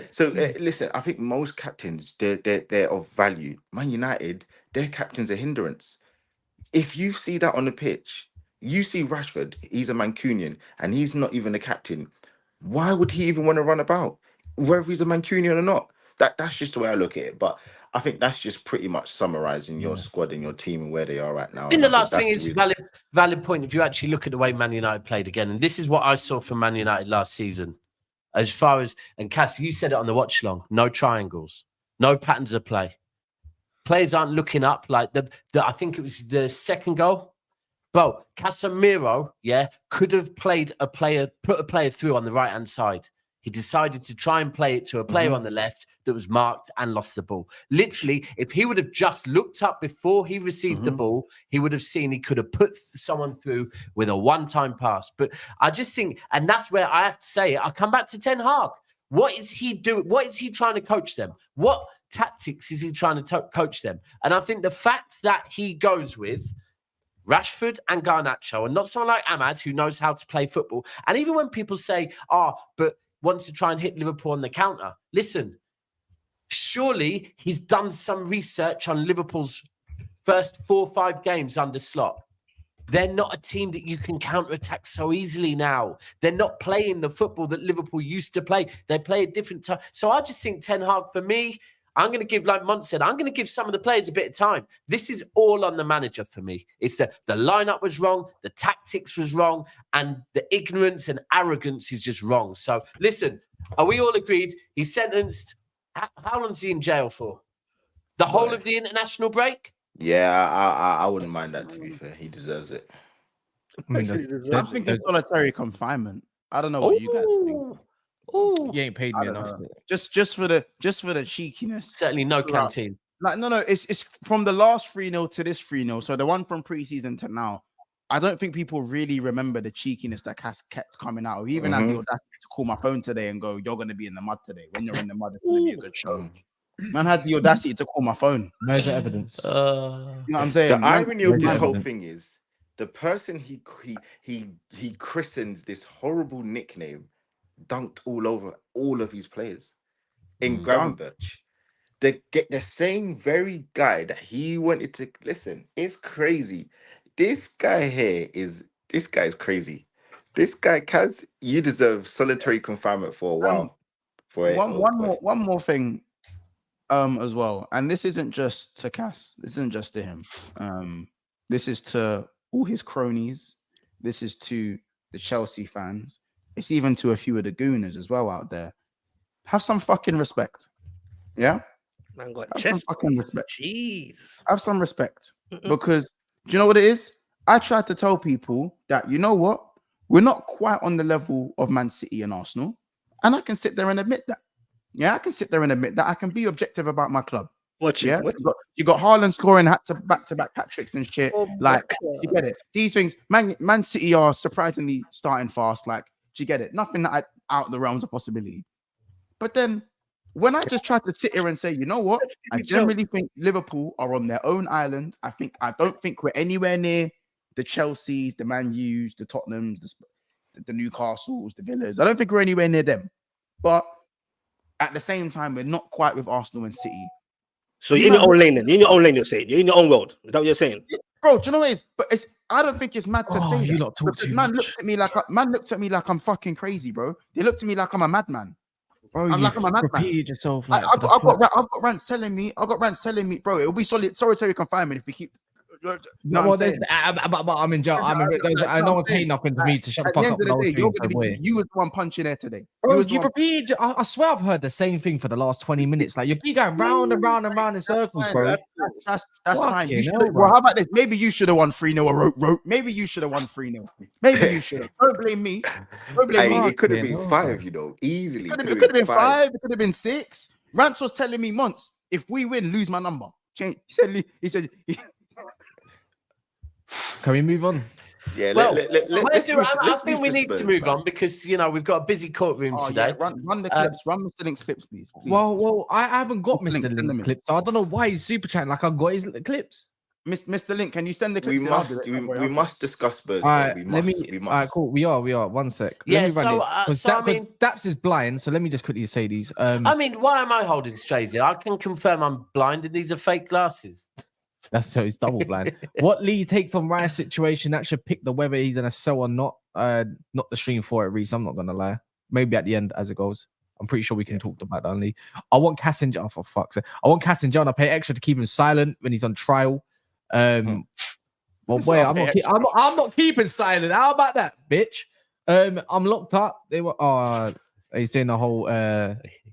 listen, I think most captains they're of value. Man United, their captain's a hindrance. If you see that on the pitch, you see Rashford, he's a Mancunian, and he's not even a captain. Why would he even want to run about, whether he's a Mancunian or not? That's just the way I look at it. But I think that's just pretty much summarizing your squad and your team and where they are right now. And the last thing is valid point. If you actually look at the way Man United played again, and this is what I saw from Man United last season, as far as, and Cass, you said it on the watch along, no triangles, no patterns of play. Players aren't looking up like I think it was the second goal. Bro, Casmiro, could have put a player through on the right-hand side. He decided to try and play it to a player on the left that was marked and lost the ball. Literally, if he would have just looked up before he received the ball, he would have seen he could have put someone through with a one-time pass. But I just think, and that's where I have to say it, I come back to Ten Hag. What is he doing? What is he trying to coach them? What tactics is he trying to coach them? And I think the fact that he goes with Rashford and Garnacho and not someone like Ahmad who knows how to play football. And even when people say, but wants to try and hit Liverpool on the counter. Listen, Surely he's done some research on Liverpool's first 4 or 5 games under Slot. They're not a team that you can counterattack so easily now. They're not playing the football that Liverpool used to play. They play a different time. So I just think Ten Hag, for me, I'm going to give, like Munt said, I'm going to give some of the players a bit of time. This is all on the manager for me. It's the lineup was wrong, the tactics was wrong, and the ignorance and arrogance is just wrong. So listen, are we all agreed? He's sentenced. How long is he in jail for? The whole of the international break? Yeah, I wouldn't mind that, to be fair. He deserves it. I'm thinking solitary confinement. I don't know what you guys think. Oh, you ain't paid me enough. Just for the cheekiness. Certainly no canteen. Like no, it's from the last 3-0 to this 3-0. So the one from preseason to now. I don't think people really remember the cheekiness that KAS kept coming out. We even had the audacity to call my phone today and go, "You're gonna be in the mud today. When you're in the mud, it's gonna be a good show." Man had the audacity to call my phone. Where's the evidence? You know what I'm saying? The irony of this whole thing is the person he christened this horrible nickname dunked all over all of his players in Gravenberch. The same very guy that he wanted to listen. It's crazy. This guy's crazy. This guy, KAS, you deserve solitary confinement for a while. One more thing. As well, and this isn't just to KAS, this isn't just to him. This is to all his cronies. This is to the Chelsea fans. It's even to a few of the Gooners as well out there. Have some fucking respect. Yeah? Man got Have some fucking respect. Jeez. Have some respect. Because do you know what it is? I tried to tell people that, you know what? We're not quite on the level of Man City and Arsenal. And I can sit there and admit that. Yeah, I can sit there and admit that I can be objective about my club. You got Haaland scoring back-to-back hat tricks and shit. You get it. These things, Man City are surprisingly starting fast. Like, do you get it? Nothing that out of the realms of possibility. But then, when I just try to sit here and say, you know what? I generally think Liverpool are on their own island. I don't think we're anywhere near the Chelseas, the Man U's, the Tottenhams, the Newcastles, the Villas. I don't think we're anywhere near them. But at the same time, we're not quite with Arsenal and City. So you're in your own lane then. You're in your own lane, you're saying. You're in your own world. Is that what you're saying? Bro, do you know what it is? But I don't think it's mad to say you that. lot talk too man much. looked at me like I'm fucking crazy, bro. They looked at me like I'm a madman. Bro, I'm like I'm a madman. repeated yourself. I've got rants telling me, bro, it'll be solitary confinement if we keep. But I'm in jail. No one's saying nothing to me to shut the fuck up. You was the one punching there today. Bro, you repeat. I swear I've heard the same thing for the last 20 minutes. Like, you keep going round and round and round in circles, bro. That's fine. Well, how about this? Maybe you should have won 3-0 or wrote. Maybe you should have won 3-0. Maybe you should have. Don't blame me. It could have been 5, easily. It could have been 5. It could have been 6. Rance was telling me months, if we win, lose my number. Change. He said. Can we move on? Yeah, I think we need to move on because we've got a busy courtroom today. Yeah, run the clips. Run Mr. Link's clips, please. Well, I haven't got Mr. Link's clips, so I don't know why he's super chatting like I got his clips. Mr. Link, can you send the clips? We must discuss Spurs. All right, all right, cool. We are. 1 sec. Daps is blind, so let me just quickly say these. Why am I holding straight here? I can confirm I'm blind, and these are fake glasses. That's so he's double blind. What Lee takes on Rice's situation, that should pick the whether he's gonna sell or not. Not the stream for it, Reese. I'm not gonna lie. Maybe at the end as it goes. I'm pretty sure we can talk about that only. I want KAS in jail for fuck's sake. I want KAS in jail and I pay extra to keep him silent when he's on trial. Well, boy, I'm not keeping silent. How about that, bitch? I'm locked up. He's doing the whole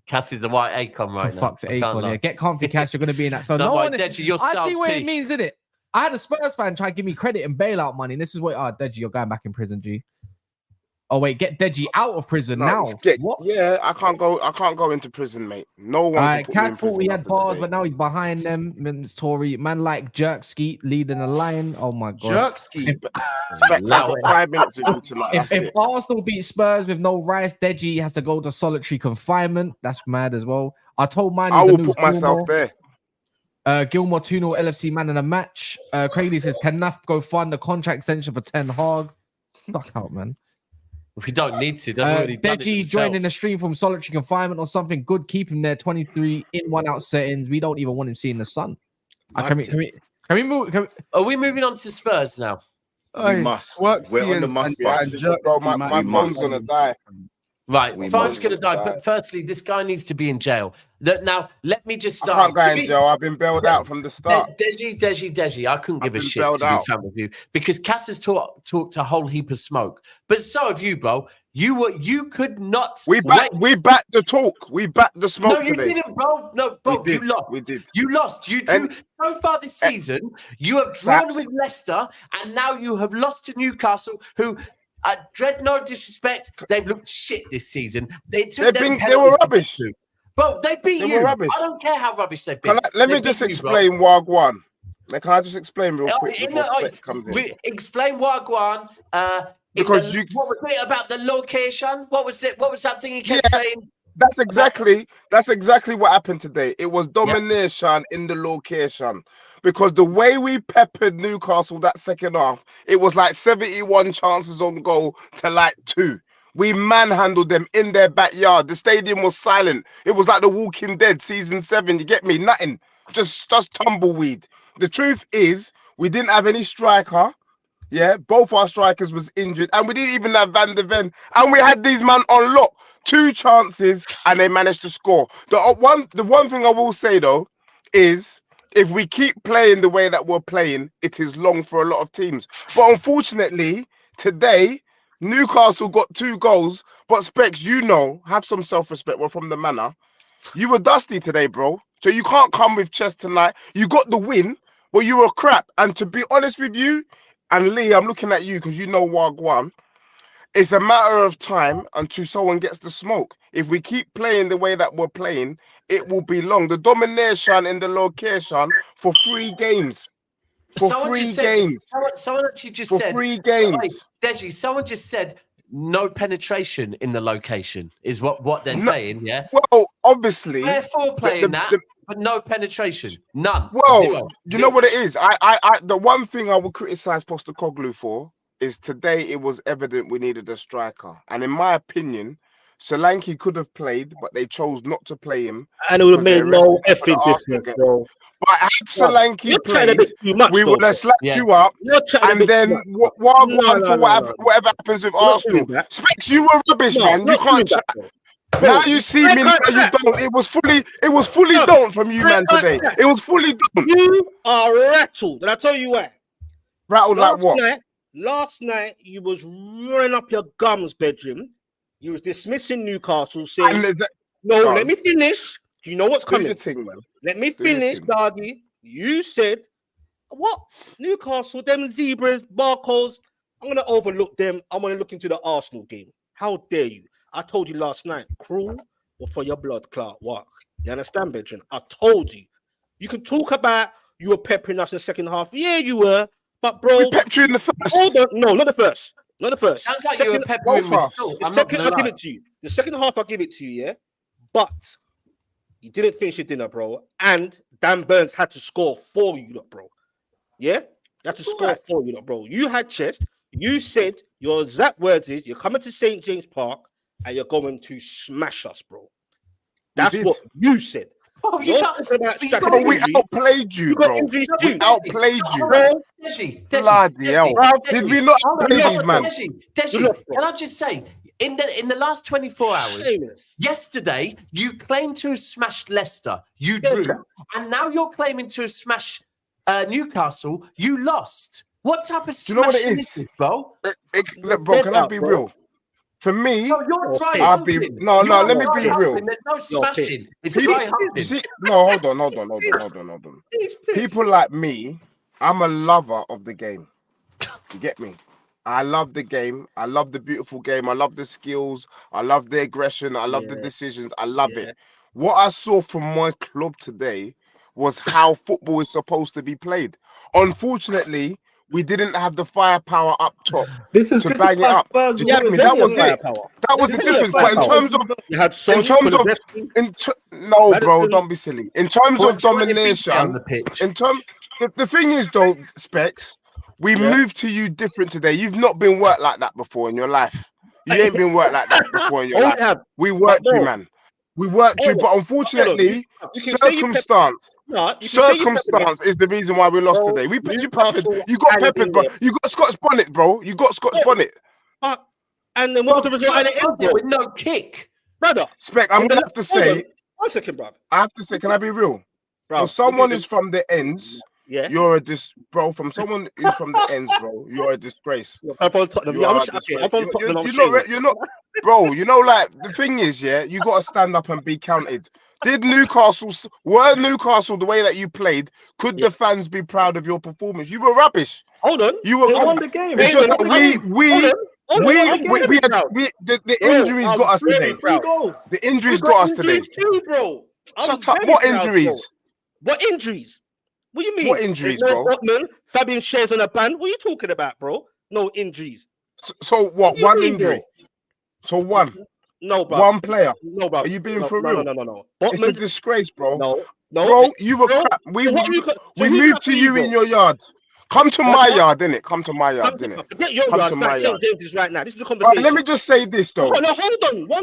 KAS is the white Akon right now. Fuck's Akon, yeah. Get comfy, KAS. You're going to be in that. So DEJI, I see what it means, innit? I had a Spurs fan try to give me credit and bailout money, and this is what, DEJI, you're going back in prison, G. Oh wait, get DEJI out of prison now. What? Yeah, I can't go into prison, mate. No one. KAS thought he had bars, but now he's behind them. It's Tory man like Jerk Skeet leading the line. Oh my god, Jerk Skeet. Spectacle 5 minutes with you tonight. If Arsenal beat Spurs with no Rice, DEJI has to go to solitary confinement. That's mad as well. I told mine. I will put myself there. Gilmore 2-0 LFC man in the match. Craigie says, can NAF go fund the contract extension for Ten Hag? Fuck out, man. We don't need to. They've already done it DEJI joined in the themselves. stream from solitary confinement or something. Good, keep him there. 23 in, 1 out settings. We don't even want him seeing the sun. Can we move? Are we moving on to Spurs now? We must. We're on the must. Bro, my phone's gonna die. Right, We phone's must going to die. die. But firstly, this guy needs to be in jail. Now, let me just I start. can't go in jail. I've been bailed out from the start. DEJI. I couldn't give a been shit, bailed to be out. frank with you, because Cass has talked a whole heap of smoke. But so have you, bro. You could not. We backed the talk. We backed the smoke No, you today. didn't, bro. No, bro, We did. you lost. We did. You lost. You drew. So far this season, you have drawn with Leicester, and now you have lost to Newcastle, who, dread no disrespect, they've looked shit this season. They were rubbish. Bro, they beat They you. were rubbish. I don't care how rubbish they've been. Let me just explain Wagwan. Can I just explain real quick before Specs comes in? Explain Wagwan. Because what was it about the location? What was it? What was that thing he kept saying? That's exactly what happened today. It was domination in the location. Because the way we peppered Newcastle that second half, it was like 71 chances on goal to like 2. We manhandled them in their backyard. The stadium was silent. It was like The Walking Dead season 7. You get me? Nothing. Just tumbleweed. The truth is, we didn't have any striker. Yeah, both our strikers was injured, and we didn't even have Van der Ven. And we had these men on lock. 2 chances, and they managed to score. The one thing I will say though is, if we keep playing the way that we're playing, it is long for a lot of teams. But unfortunately, today, Newcastle got 2 goals. But Specs, have some self-respect. We're from the manor. You were dusty today, bro. So you can't come with chest tonight. You got the win, but you were crap. And to be honest with you, and Lee, I'm looking at you because you know Wagwan. It's a matter of time until someone gets the smoke. If we keep playing the way that we're playing, it will be long. The domination in the location for 3 games. Someone actually just said 3 games. DEJI, someone just said no penetration in the location is what they're saying. Yeah. Well, obviously, they're playing that, but no penetration, none. Well, Zero. You know what it is. The one thing I would criticize Postecoglou for is today it was evident we needed a striker, and in my opinion, Solanke could have played, but they chose not to play him, and it would have made no effing difference, bro. But had Solanke played, we would have slapped you up, and then whatever happens with Arsenal. Specs, you were rubbish, man. You can't chat. Now you see me, now you don't. It was fully done from you, man, today. It was fully done. You are rattled. Did I tell you why? Rattled like what? Last night, you was running up your gums, bedroom. You was dismissing Newcastle, saying, let me finish. You know what's coming. Let me finish, doggy. You said, what? Newcastle, them zebras, barcodes, I'm going to overlook them. I'm going to look into the Arsenal game. How dare you? I told you last night, cruel or for your blood clot work. You understand, bedroom? I told you. You can talk about you were peppering us in the second half. Yeah, you were. But bro, we pepped you in the first. Hold on. No, not the first. Not the first. Sounds like you were peppering with Phil. The second, I'll give it to you. The second half, I'll give it to you, yeah? But you didn't finish your dinner, bro. And Dan Burns had to score for you, lot, bro. Yeah? You had to score for you, lot, bro. You had chest. You said your exact words is you're coming to St. James Park and you're going to smash us, bro. That's what you said. Oh, we outplayed you, bro. We outplayed you. DEJI, bloody hell. Did we not play these, man? DEJI, can I just say, in the last 24 hours, yesterday, you claimed to have smashed Leicester. You drew. And now you're claiming to have smashed Newcastle. You lost. What type of smashing is this, bro? Bro, can I be real? For me, let me be real. There's no smashing. It's dry humping. No, hold on. People like me, I'm a lover of the game. You get me? I love the game. I love the beautiful game. I love the skills. I love the aggression. I love the decisions. I love it. What I saw from my club today was how football is supposed to be played. Unfortunately, we didn't have the firepower up top to bang it up. That was it. That was the difference. But in terms of, no, bro, don't be silly. In terms of domination, the thing is though, Specs, we moved to you different today. You've not been worked like that before in your life. You ain't been worked like that before in your Oh, life. yeah. We worked But you, no. man. We worked you, Hold but on. unfortunately, You can say you circumstance. No, you can say you peppered Circumstance is the reason why we lost Bro, today. You peppered. Newcastle You got and peppered, bro. there. You got Scott's bonnet, bro. You got Scott's Yeah. bonnet. And then what was the result? And it Bro, end, bro. with no kick. Brother. Spec, I'm gonna have to Hold on. say. 1 second, bro. I have to say, can I be real? Bro, For someone who's from the ends, yeah. you're a bro. From someone who's from the ends, bro, you're a disgrace. I'm from Tottenham. Yeah, I'm from Tottenham. You're not, bro. You know, like the thing is, yeah, you got to stand up and be counted. Were Newcastle the way that you played? Could the fans be proud of your performance? You were rubbish. Hold on. You were. They won the game. It's just that the injuries got us today. 3 goals. The injuries got us today. Too, bro. Shut up. What injuries? What injuries? What do you mean? What injuries, no bro? Botman, Fabian shares on a ban. What are you talking about, bro? No injuries. So what? One injury. So one. No, bro. One player. No, bro. Are you being no, for no, real? No. It's a disgrace, bro. No. Bro, you were crap. We moved to you in your yard. Come to my yard, innit? Come to my yard, innit? Forget your Come yard. to my yard. James is right now. This is the conversation. Let me just say this, though. No, hold on. Go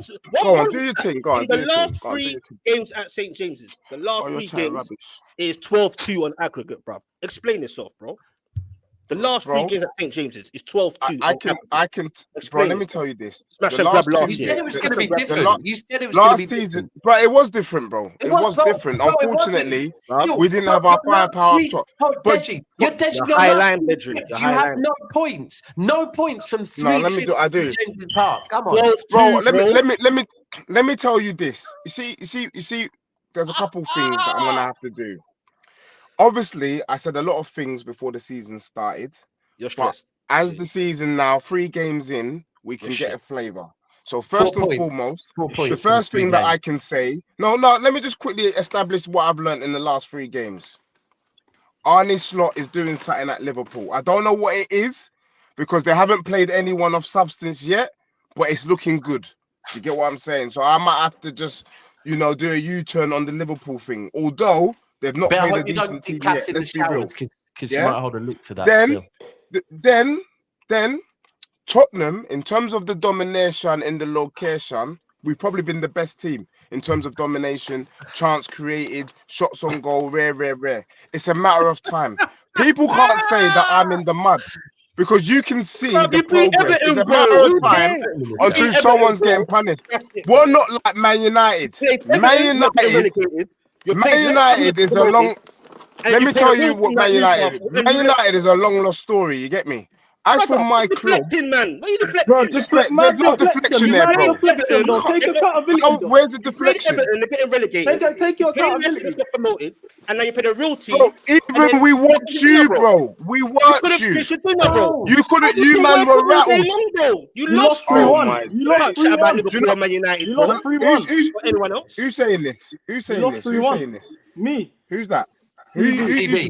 on, do your thing. Go on. In the last 3 games at St. James's, the last 3 games is 12-2 on aggregate, bro. Explain yourself, bro. The last 3 games at St. James's is 12-2. I can, bro. Let me tell you this. Smash and grab last You year. said it was going to be different. You said it was going to be last season, bro. It was different, bro. It was different. Unfortunately, we didn't have our firepower up top. But DEJI, you're DEJI. The High Line, bedroom. You have no points. No points from 3 No, let me do. I do. James's Park. Come on, bro. Let me tell you this. You see. There's a couple things that I'm gonna have to do. Obviously, I said a lot of things before the season started. You're stressed. As the season now, 3 games in, we can get a flavor. So first and foremost, the first thing that I can say, no, let me just quickly establish what I've learned in the last 3 games. Arne Slot is doing something at Liverpool. I don't know what it is because they haven't played anyone of substance yet, but it's looking good. You get what I'm saying? So I might have to just, do a U-turn on the Liverpool thing. Although they've not played a decent team yet. Let's be real. Because you might hold a look for that Then Tottenham, in terms of the domination in the location, we've probably been the best team in terms of domination, chance created, shots on goal, rare. It's a matter of time. People can't say that I'm in the mud because you can see the progress. It's a matter of time until someone's getting punished. We're not like Man United. Man United is a long... Let me tell you what Man United is. Man United is a long lost story. You get me? As for my club, man, what are you deflecting? There's no deflection there, bro. Take accountability. Where's the deflection? They're getting relegated. Take your accountability. Got promoted, and now you put a real team. Bro, even we watch you, bro. We watch you. You couldn't. You man were rattled. You lost 3-1. You lost 3-1. Man United. You lost 3-1. Anyone else? Who's saying this? Who's saying this? Who's saying this? Me. Who's that? CB.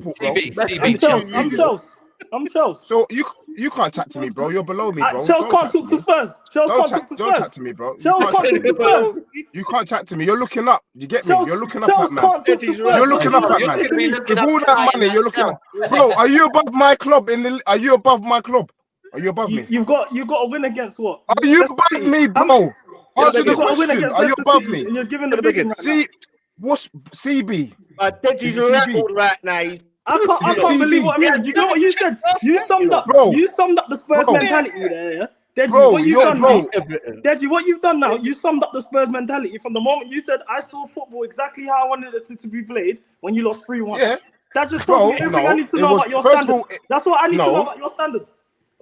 I'm Chelsea. So you can't chat to me, bro. You're below me, bro. Chelsea can't talk to Spurs. Don't chat to me, bro. You can't chat to me. You're looking up. You get me? You're looking up at man. You're looking up at man. With all that money, you're looking up. Bro, are you above my club? Are you above my club? Are you above me? You've got a win against what? Are you above me, bro? Answer the question. Are you above me? And you're giving the big one. See, what's CB? DEJI's rattled right now. I can't believe what I mean. You know what you said? You summed up the Spurs mentality there. DEJI, what you've done now, you summed up the Spurs mentality from the moment you said, I saw football exactly how I wanted it to be played when you lost 3-1. Yeah. That just tells me everything I need to know about your standards. That's what I need to know about your standards.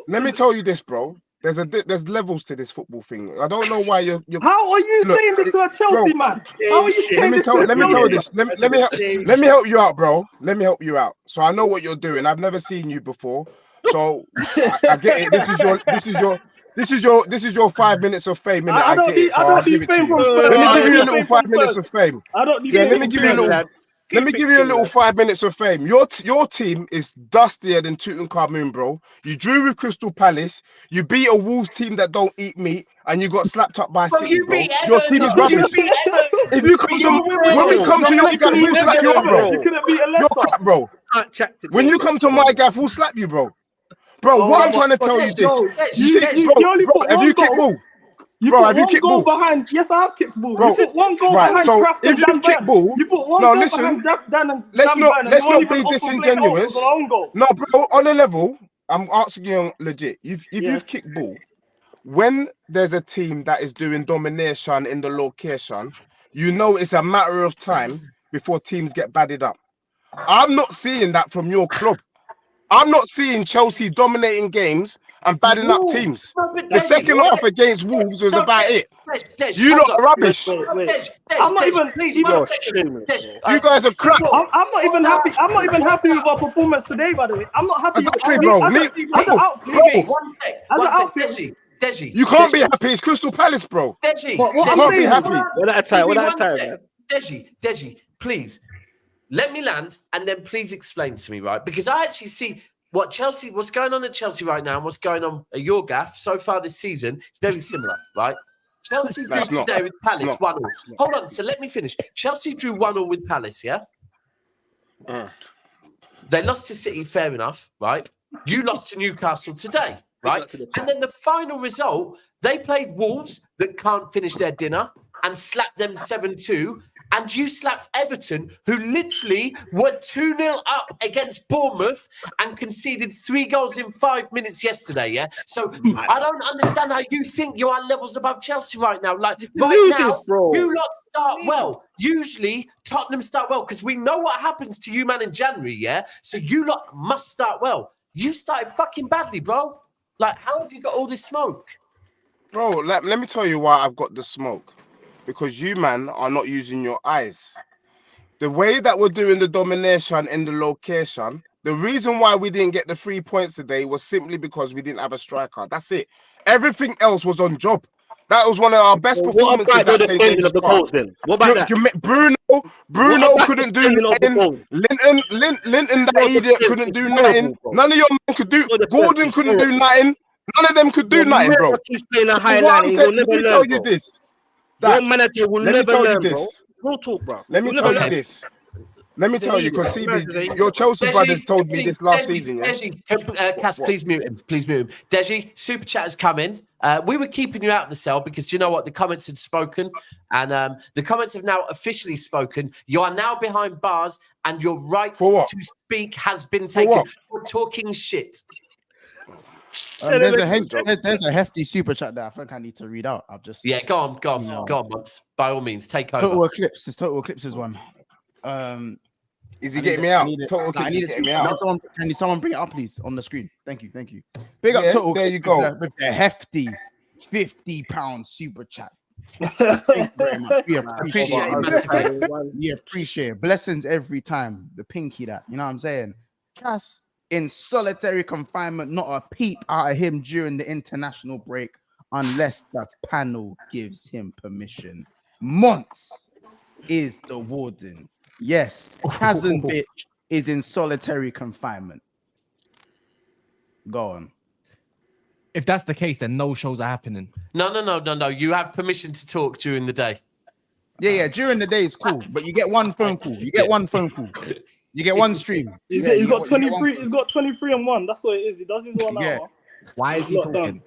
Let me tell you this, bro. There's levels to this football thing. I don't know why you're How are you saying this to a Chelsea man? How are you saying this to a Chelsea? Let me tell you this. Let me help you out, bro. Let me help you out. So I know what you're doing. I've never seen you before. So I get it. This is your 5 minutes of fame, innit? I get it. So I'll give it to you. Let me give you a little 5 minutes of fame. Let me give you a little 5 minutes of fame. Your team is dustier than Tutankhamun, bro. You drew with Crystal Palace. You beat a Wolves team that don't eat meat, and you got slapped up by City, bro. Your team is rubbish. If you come to when we come to your gaff, we'll slap you, bro. You couldn't beat a Leicester, bro. When you come to my gaff, we'll slap you, bro. Bro, what I'm trying to tell you is this. Have you kicked ball? You Bro, put have you one kicked goal ball? behind. Yes, I have kicked ball. Bro, You put one goal right, behind so Kraft if and you Dan kick Burn. ball- You put one No, goal listen, behind Dan and let's Dan not Burn, and let's you weren't not be even open play. No, it was disingenuous. an own goal. No, bro, on a level, I'm asking you legit. If Yeah. you've kicked ball, when there's a team that is doing domination in the location, you know it's a matter of time before teams get batted up. I'm not seeing that from your club. I'm not seeing Chelsea dominating games and batting up teams. No, but The Deji, second half against Wolves was no, about Deji, it. Deji, You hold lot on. are rubbish. Wait. I'm not even. Please, Please, You're one second. shameless, Deji, You guys are crap. I'm not even happy. I'm not even happy with our performance today. By the way, I'm not happy. Exactly, bro. As an outfit, One sec. As One an sec. outfit- Deji. You can't be happy. It's Crystal Palace, bro. Deji. What You I'm can't be saying- happy. One at a time. One at a One time, sec. man. Deji, please let me land and then please explain to me, right? Because I actually see what's going on at Chelsea right now and what's going on at your gaff so far this season is very similar, right? Chelsea drew it's not. today with Palace It's 1-0. Hold on, so let me finish. Chelsea drew 1-0 with Palace, yeah? They lost to City, fair enough, right? You lost to Newcastle today, right? And then the final result, they played Wolves that can't finish their dinner and slapped them 7-2. And you slapped Everton, who literally were 2-0 up against Bournemouth and conceded 3 goals in 5 minutes yesterday, yeah? So I don't understand how you think you are levels above Chelsea right now. Like, right now, you lot start well. Usually, Tottenham start well because we know what happens to you, man, in January, yeah? So you lot must start well. You started fucking badly, bro. Like, how have you got all this smoke? Bro, let me tell you why I've got the smoke. Because you, man, are not using your eyes. The way that we're doing the domination in the location, the reason why we didn't get the 3 points today was simply because we didn't have a striker. That's it. Everything else was on job. That was one of our best performances. What about the defending of the goals then? What about that? Bruno couldn't do nothing. Linton, that idiot, couldn't do nothing. None of your men could do. Gordon couldn't do nothing. None of them could do nothing, bro. He's playing a high What I'm line. He saying, will never let me learn, tell you bro. this. Your manager will Let me never tell you learn, bro. this. Real talk, bro. Let me You'll tell never you learn. this. Let me tell you, because CB, your Chelsea brothers told me this last season, yeah? Deji, Cass, please mute him. Please mute him. Deji, Super Chat has come in. We were keeping you out of the cell because you know what? The comments had spoken and the comments have now officially spoken. You are now behind bars and your right to speak has been taken. We're talking shit. There's a hefty super chat that I think I need to read out. I've just go on, Monks. By all means, take over. Total Eclipse. It's Total Eclipse's one. Is he getting me out? Total Eclipse is getting me out. Can someone bring it up, please, on the screen? Thank you. Big up Yeah, Total. there you go. With the hefty £50 super chat. Thank you very much. We appreciate it. We appreciate it. Blessings every time. The pinky that. You know what I'm saying? Cass in solitary confinement, not a peep out of him during the international break unless the panel gives him permission. Monts is the warden. Yes, Kazan bitch is in solitary confinement. Go on. If that's the case, then no shows are happening. No. You have permission to talk during the day. Yeah. During the day it's cool, but you get one phone call. You get one stream. He's got 23. He's got 23 and 1. That's what it is. He does his 1 hour. Why is he talking?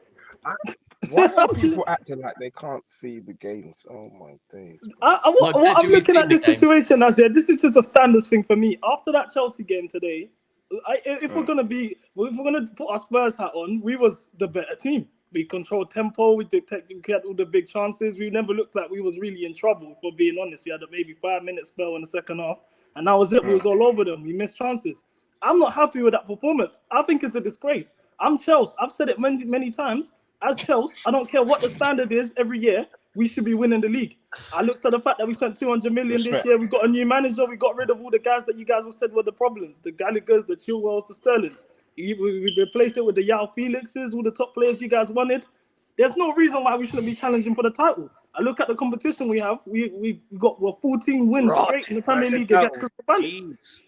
Why are people acting like they can't see the games? Oh my days. What I'm looking at this situation as here, this is just a standard thing for me. After that Chelsea game today, if we're gonna put our Spurs hat on, we was the better team. We controlled tempo. We had all the big chances. We never looked like we was really in trouble. For being honest, we had a maybe 5-minute spell in the second half, and that was it. We was all over them. We missed chances. I'm not happy with that performance. I think it's a disgrace. I'm Chelsea. I've said it many times. As Chelsea, I don't care what the standard is every year, we should be winning the league. I looked at the fact that we spent 200 million this year. We got a new manager. We got rid of all the guys that you guys said were the problems. The Gallaghers, the Chilwells, the Sterlings. We replaced it with the Yao Felixes, all the top players you guys wanted. There's no reason why we shouldn't be challenging for the title. I look at the competition we have. We got 14 wins straight in the Premier League against Crystal Palace.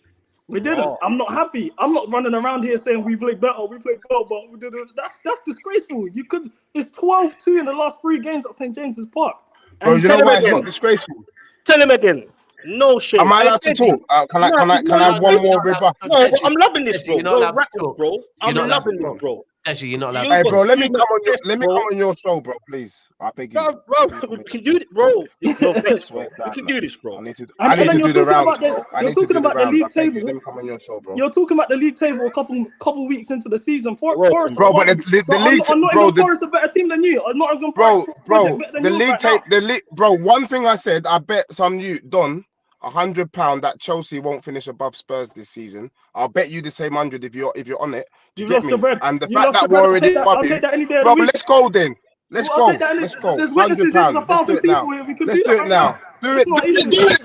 We didn't. I'm not happy. I'm not running around here saying we played better, but we didn't. That's disgraceful. It's 12-2 in the last 3 games at St. James's Park. Bro, you know why it's not disgraceful? Tell him again. No shame. Am I allowed to talk? Can I have one more rebuttal? No, I'm loving this, bro. You're not allowed to talk. I'm loving this, bro. Deji, you're not allowed. Hey, to bro, let me you've come got on your chest, let me bro. come on your show, bro. Please, I beg you. Bro, we can do it, bro. You're vexed, bro. We can do this, I bro. need to. And I need then to you're do the talking rounds, about the bro. I you're need to talking do the about the rounds. I league beg you. table. Let me come on your show, bro. You're talking about the league table a couple weeks into the season. Welcome, Bro, but the league, I'm not bro, even Forest a better team than you. I'm not even bro, Project better than the you league right now. the league, bro. One thing I said, I bet some you Don £100 that Chelsea won't finish above Spurs this season. I'll bet you the same 100 if you're on it. Do you You've get lost me? your bread. And the You fact lost that your we're bread. already above I'll you, take that any day of the bro. But week. let's go then. Let's I'll go. take that any. Let's go. There's witnesses. There's £100. 1,000 people here. We can Let's do do that it right now. now. Do It's it. not Do easy. it.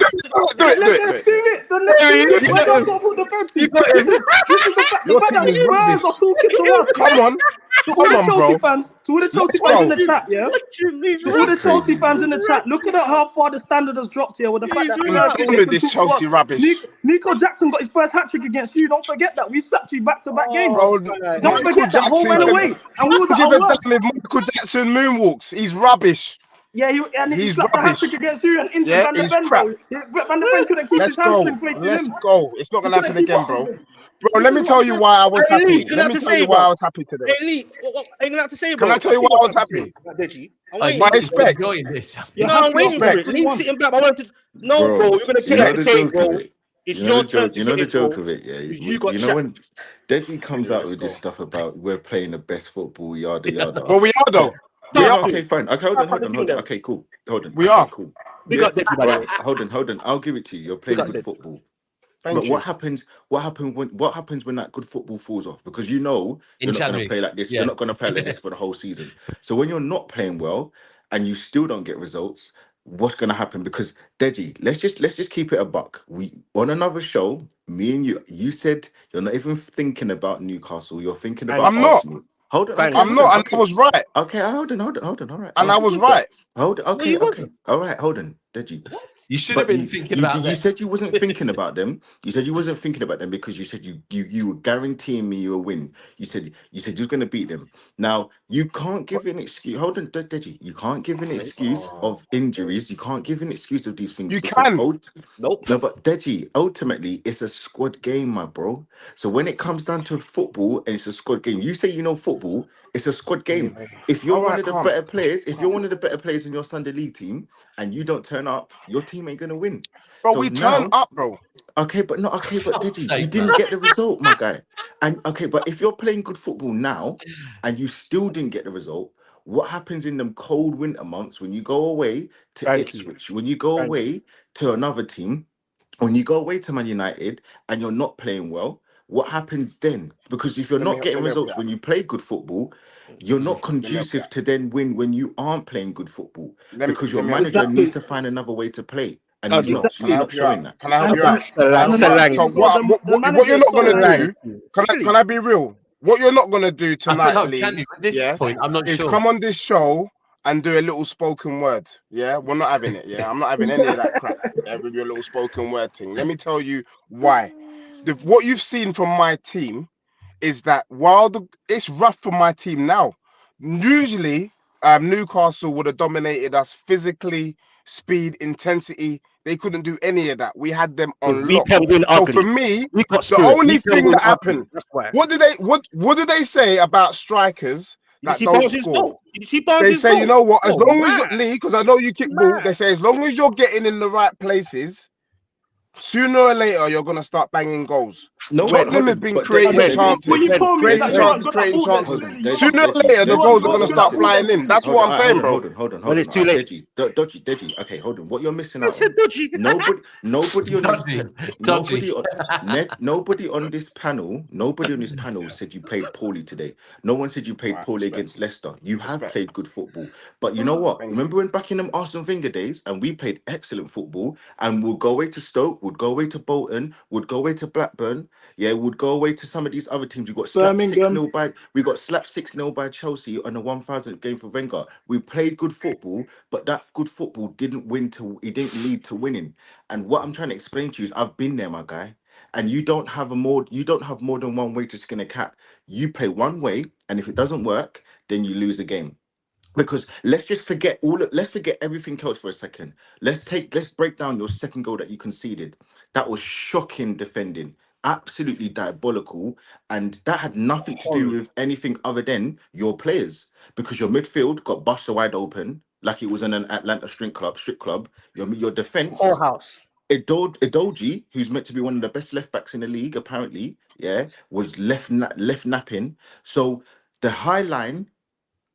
Do it. Let's do it. Then let's do it. Why do I got to put the bed You to? got him. This is the fact Your that team is Spurs rubbish. are talking to us. Come on. To all Come the on, Chelsea bro. fans, to all the Chelsea Let's fans go. in the chat, yeah. What you mean? This All is the Chelsea crazy. fans in the chat, look at how far the standard has dropped here with the fact that He's Spurs right. think I'm they with can this talk to Chelsea us. rubbish. Nico Jackson got his first hat-trick against you. Don't forget that. We slapped you back-to-back games. Bro, Don't Michael forget that whole Jackson ran can away. And we was at give our a worst. damn if Michael Jackson moonwalks. He's rubbish. Yeah, he He's slapped a rubbish. hat-trick against you and injured Yeah, Van der he's Ven, crap. bro. Van der Ven couldn't keep Let's his go. hamstring facing Let's him. go. It's not He gonna happen couldn't keep again, up bro. with him. Bro, let me tell you why I was Hey, happy. Lee, Let me tell you why I was happy today. Hey, Lee, what ain't gonna have to say, bro? Can I tell you why I was happy? Deji. I'm Oh, waiting. you're My just specs. enjoying this. You're No, I'm happy waiting for after it. Lee's 3-1. sitting back. I wanted to. No, bro, you're gonna You know take the the cake, joke bro. of it. It's You know your the turn joke. to You know get the it, joke bro. of it. Yeah. You got You know chat. when Deji comes Yeah, out let's with go. this stuff about we're playing the best football, yada yada. But we are though. We Start are. Okay, fine. Okay, hold on. the thing then. Okay, cool. Hold on. We Okay, are. cool. We Yeah, got Deji, by the way. but hold on. I'll give it to you. You're We playing got good Deji. football. Thank But you. what happens when that good football falls off? Because you know In you're not going January. to play like this. Yeah. You're not going to play like this for the whole season. So when you're not playing well and you still don't get results, what's going to happen? Because Deji, let's just keep it a buck. We on another show, me and you said you're not even thinking about Newcastle. You're thinking about I'm not. Arsenal. Hold on. Thank Okay, I'm hold not, on. and I was right. Okay, hold on. All right. And All I right. was right. Hold on. No, Okay, you okay. wasn't. All right, hold on, Deji. You should But have been thinking you, about you that. said you wasn't thinking about them. You said you wasn't thinking about them because you said you were guaranteeing me you a win. You said you were going to beat them. Now you can't give an excuse. Hold on, Deji. You can't give an excuse of injuries. You can't give an excuse of these things You because can. Nope. no, but Deji, ultimately it's a squad game, my bro. So when it comes down to football and it's a squad game, you say you know football. It's a squad game. If you're All one right, of the calm. better players, if you're one of the better players in your Sunday league team and you don't turn up, your team ain't gonna win. Bro, So we now, turned up, bro. okay, but Fuck's Deji, sake, you man. didn't get the result, my guy. And okay, but if you're playing good football now and you still didn't get the result, what happens in them cold winter months when you go away to Thank you. Ipswich, when you go Thank away to another team, when you go away to Man United and you're not playing well, what happens then? Because if you're Let me not getting help you results out. when you play good football, you're not Let me help you conducive out. to then win when you aren't playing good football. Because your Let me help you manager out. needs Exactly. to find another way to play, and God, no. Can I he's help not you out? showing that. Can I help And, you and, out? and the Salang. mad thing So is, well, the what manager you're is not so gonna like, do? Can I be real? What you're not gonna do I don't tonight, know. Lee? Can you? At this Yeah, point, I'm not is sure. come on this show and do a little spoken word. Yeah, we're not having it. Yeah, I'm not having any of that crap. Yeah, with your little spoken word thing. Let me tell you why. What you've seen from my team is that while it's rough for my team now, usually Newcastle would have dominated us physically, speed, intensity. They couldn't do any of that. We had them on We lock. can win So ugly. for me, We got the spirit. only We can thing win that ugly. happened, That's why. what do they say about strikers Did you that see don't Barnes' score? goal? Did you see They Barnes' say, goal? you know what, as Oh, long as man. Lee, because I know you kick ball, they say as long as you're getting in the right places, sooner or later you're gonna start banging goals. No, Tottenham has been but creating Deji, what you chances, told me is creating that you weren't chances, good at creating ball then. chances. hold on, Clearly, Deji, Sooner or later, the you goals are weren't gonna good at start ball then. flying in. Clearly. That's what I'm saying, bro. Well, it's too late. Deji. Okay, hold on. What you're missing I out said on? dodgy. Nobody on Dodgy. this, Dodgy. nobody on this panel said you played poorly today. No one said you played Right, poorly respect. against Leicester. You have Respect. played good football. But you know what? Thank Remember when back in them Arsene Wenger days, and we played excellent football, and we'll go away to Stoke, would go away to Bolton, would go away to Blackburn, yeah, would go away to some of these other teams. We got slapped Birmingham. 6-0 by Chelsea on the 1000th game for Wenger. We played good football, but that good football didn't lead to winning. And what I'm trying to explain to you is I've been there, my guy. And you don't have more than one way to skin a cat. You play one way, and if it doesn't work, then you lose the game. Because let's forget everything else for a second. Let's break down your second goal that you conceded. That was shocking defending. absolutely diabolical, and that had nothing to do with anything other than your players, because your midfield got busted wide open like it was in an Atlanta strip club. Your defense, Whorehouse. Edoji, who's meant to be one of the best left backs in the league, apparently, was left napping. So the high line,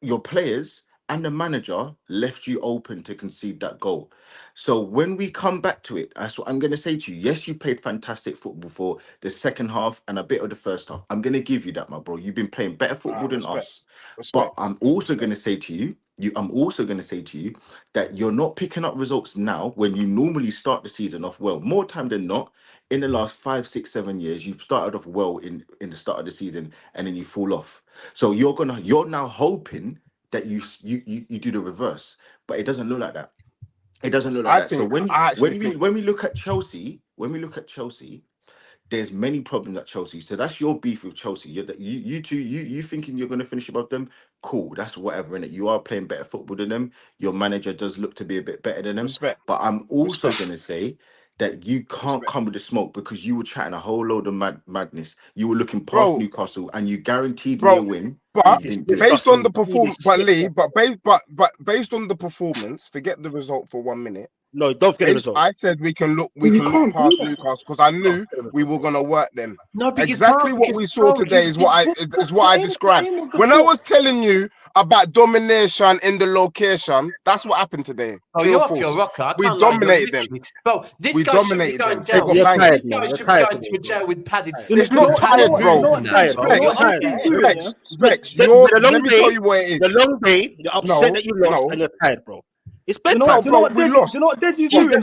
your players and the manager left you open to concede that goal. So when we come back to it, that's what I'm going to say to you. Yes, you played fantastic football for the second half and a bit of the first half. I'm going to give you that, my bro. You've been playing better football than us. But I'm also going to say to you, that you're not picking up results now when you normally start the season off well. More time than not, in the last 5, 6, 7 years, you've started off well in the start of the season and then you fall off. So you're now hoping that you do the reverse, but it doesn't look like that. It doesn't look like that. So when we look at Chelsea, there's many problems at Chelsea. So that's your beef with Chelsea. You thinking you're going to finish above them? Cool, that's whatever, innit? You are playing better football than them. Your manager does look to be a bit better than them. But I'm also going to say that you can't come with the smoke, because you were chatting a whole load of madness. You were looking past Newcastle and you guaranteed me a win. But based on the performance, based on the performance, forget the result for 1 minute. No, don't forget the result. I said we can look past Newcastle because I knew we were gonna work them. No, but exactly what we saw today is what I described. When I was telling you about domination in the location, that's what happened today. Oh, you're off your rocker. We dominated them. Bro, this guy should be going to jail. This guy should be going to a jail with padded sleep. It's not tired, bro. Specs. Let me tell you what it is. The long day, you're upset that you lost and you're tired, bro. It's bedtime, bro. We lost. You know what DEJI's doing?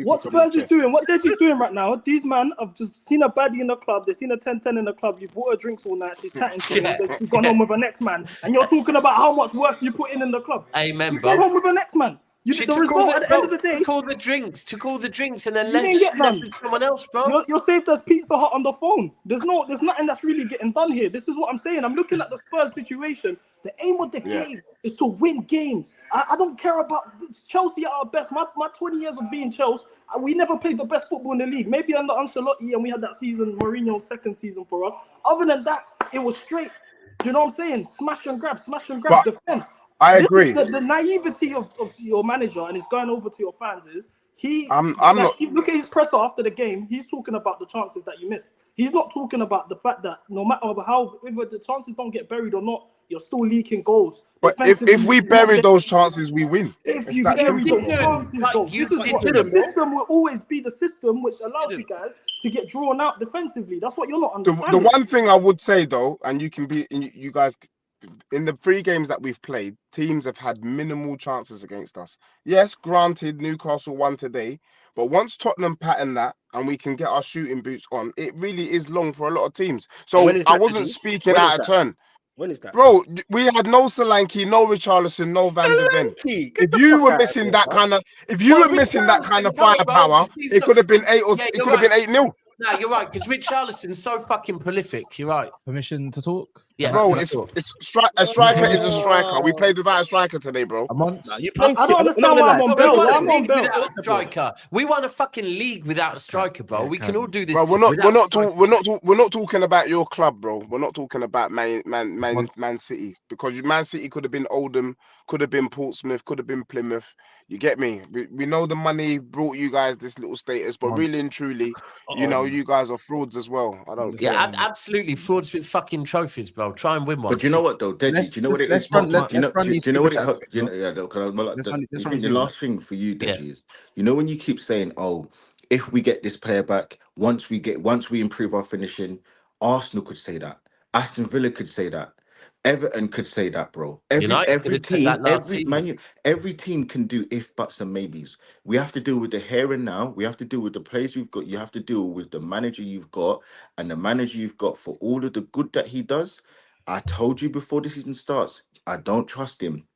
What Spurs is doing? What DEJI's doing right now? These man have just seen a baddie in the club. They've seen a 10-10 in the club. You bought her drinks all night. She's chatting to you. She's gone home with her next man. And you're talking about how much work you put in the club. Amen, She's bro. gone home with her next man. She took all the drinks, and then left with someone else, bro. You're saved as Pizza Hut on the phone. There's nothing that's really getting done here. This is what I'm saying. I'm looking at the Spurs situation. The aim of the game is to win games. I don't care about Chelsea at our best. My 20 years of being Chelsea, we never played the best football in the league. Maybe under Ancelotti, and we had that season, Mourinho's second season for us. Other than that, it was straight. Do you know what I'm saying? Smash and grab, defend. I agree. The naivety of your manager, and it's going over to your fans, is look at his presser after the game. He's talking about the chances that you missed. He's not talking about the fact that no matter how, whether the chances don't get buried or not, you're still leaking goals. But if we bury those chances, we win. If you bury those chances, the system will always be the system which allows you guys to get drawn out defensively. That's what you're not understanding. The one thing I would say though, and you guys, in the 3 games that we've played, teams have had minimal chances against us. Yes, granted, Newcastle won today, but once Tottenham pattern that and we can get our shooting boots on, it really is long for a lot of teams. So I wasn't speaking out of turn. When is that? Bro, we had no Solanke, no Richarlison, no Van de Ven. If you were missing that kind of firepower, it could have been 8-0. No, you're right, because Richarlison's so fucking prolific. You're right. Permission to talk? Yeah, bro, a striker is a striker. We played without a striker today, bro. I don't understand why I'm on Bell. I'm on Bell without a striker. We won a fucking league without a striker, bro. We can all do this. Bro, we're not talking about your club, bro. We're not talking about Man City, because Man City could have been Oldham, could have been Portsmouth, could have been Plymouth. You get me? We know the money brought you guys this little status, but really and truly, you guys are frauds as well. I don't care. Yeah, absolutely frauds with fucking trophies, bro. Try and win one. But you know what though, DEJI? Do you know what it is? The last thing for you, DEJI, is when you keep saying, "Oh, if we get this player back, once we improve our finishing," Arsenal could say that, Aston Villa could say that. Everton could say that, bro. Every team can do if, buts, and maybes. We have to deal with the here and now. We have to deal with the players you've got. You have to deal with the manager you've got, and the manager you've got for all of the good that he does. I told you before the season starts, I don't trust him.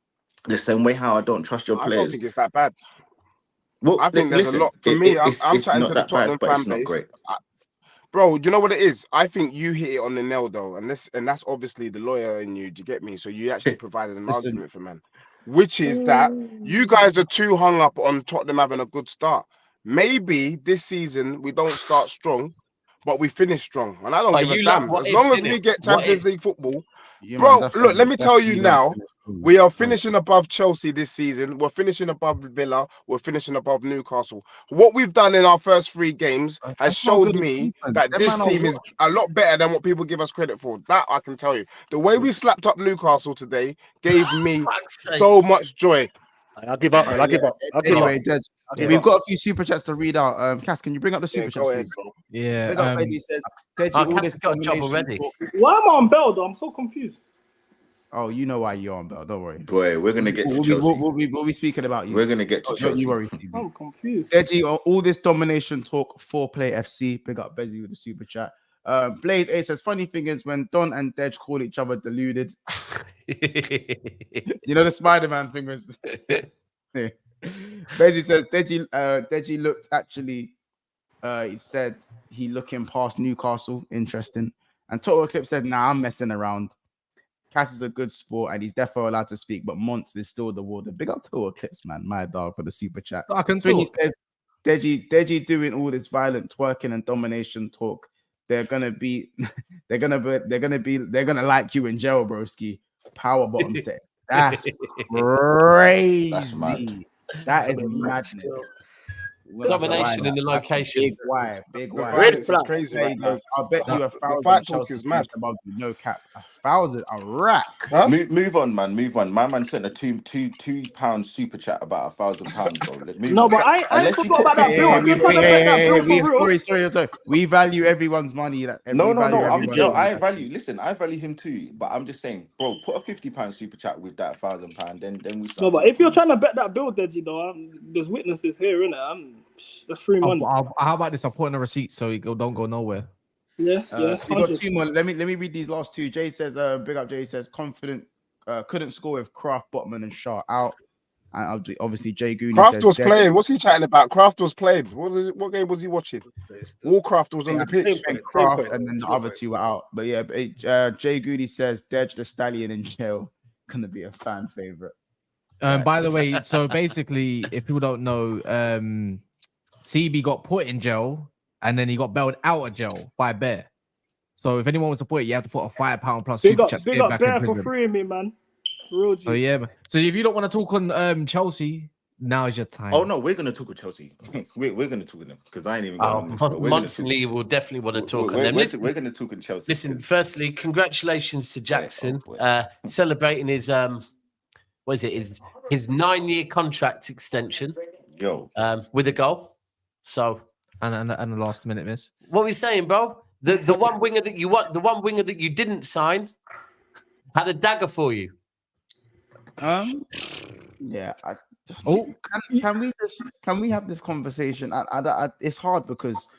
The same way how I don't trust your players. I don't think it's that bad. Well, I think there's a lot. For me, I'm chatting to the Tottenham fan base. Bro, do you know what it is? I think you hit it on the nail though, and that's obviously the lawyer in you. Do you get me? So you actually provided an argument for man, which is that you guys are too hung up on Tottenham having a good start. maybe this season we don't start strong, but we finish strong. And I don't give a you damn. lot, As long as we get Champions League football, Yeah, bro, man, look, definitely, let me tell you definitely don't now, finish strong. we are finishing above Chelsea this season. We're finishing above Villa. We're finishing above Newcastle. What we've done in our first 3 games has That's not showed good me achievement. that Them this man are team is a lot better than what people give us credit for. That I can tell you. The way we slapped up Newcastle today gave me so much joy. I'll give up. I'll give up. Anyway, Dej, we've got a few super chats to read out. Cass, can you bring up the super chats, go ahead, please? bro. Yeah. Big up, Eddie says, Deji, Oh, all Cap's this got a job domination already. talk- Why am I on Bell though? I'm so confused. Oh, you know why you're on, Bell. Don't worry. Boy, we're gonna get to We'll Chelsea. be speaking about you. We're gonna get to Don't Chelsea. you worry, Stevie. I'm confused. Deji, all this domination talk, 4Play FC. Big up Bezzy with the super chat. Blaze A says, funny thing is when Don and Dej call each other deluded. You know the Spider-Man thing was. Bezzy says, Deji looked actually. He said he looking past Newcastle. Interesting. And Total Eclipse said, nah, I'm messing around. Cass is a good sport and he's definitely allowed to speak, but Monts is still the warden. Big up Total Eclipse, man. My dog for the super chat. I can Twinny talk. says, Deji doing all this violent twerking and domination talk. They're gonna like you in jail, broski. Power bottom set. That's crazy. That's mad. That is madness. Domination in the location. Big The Y. violence is crazy There right he now. goes. I'll bet you The 1,000 fight talk Chelsea is mad. above you. No cap. 1,000 a rack. Huh? Move on, man. Move on. My man sent a £2 super chat about £1,000, bro. Move No, on. but I Unless you forgot put about that bill. If you're trying to bet that bill for real. Sorry. We value everyone's money. No. I value. Listen, I value him too. But I'm just saying, bro. Put a £50 super chat with that £1,000. Then we start. No, but if you're trying to bet that bill, Deji, though, there's witnesses here, innit? That's free money. How about this? I'm putting a receipt so you don't go nowhere. Yeah. We got 2 more. Let me read these last 2. Jay says, big up. Jay says, confident, couldn't score with Kraft, Botman, and Shaw out. And obviously, Jay Gooney Kraft says, was playing. What's he chatting about? Kraft was playing. What game was he watching? Warcraft was on the pitch. Kraft, and then the other 2 were out. But yeah, Jay Gooney says, Dej the Stallion in jail. Gonna be a fan favorite. By the way, so basically, if people don't know, CB got put in jail and then he got bailed out of jail by Bear. So if anyone wants to put it, you have to put a £5 plus Big super up, chat. big up Bear for freeing me, man. Real G. So yeah, man. So if you don't want to talk on Chelsea, now is your time. Oh no, we're gonna talk with Chelsea. we're gonna talk with them because I ain't even. Monthly will definitely want to talk on them. We're gonna talk in Chelsea. Listen, firstly, congratulations to Jackson celebrating his his 9-year contract extension. Yo, with a goal. So and the last minute miss. What were you saying, bro? The one winger that you want, the one winger that you didn't sign, had a dagger for you. Yeah. Can we have this conversation? It's hard because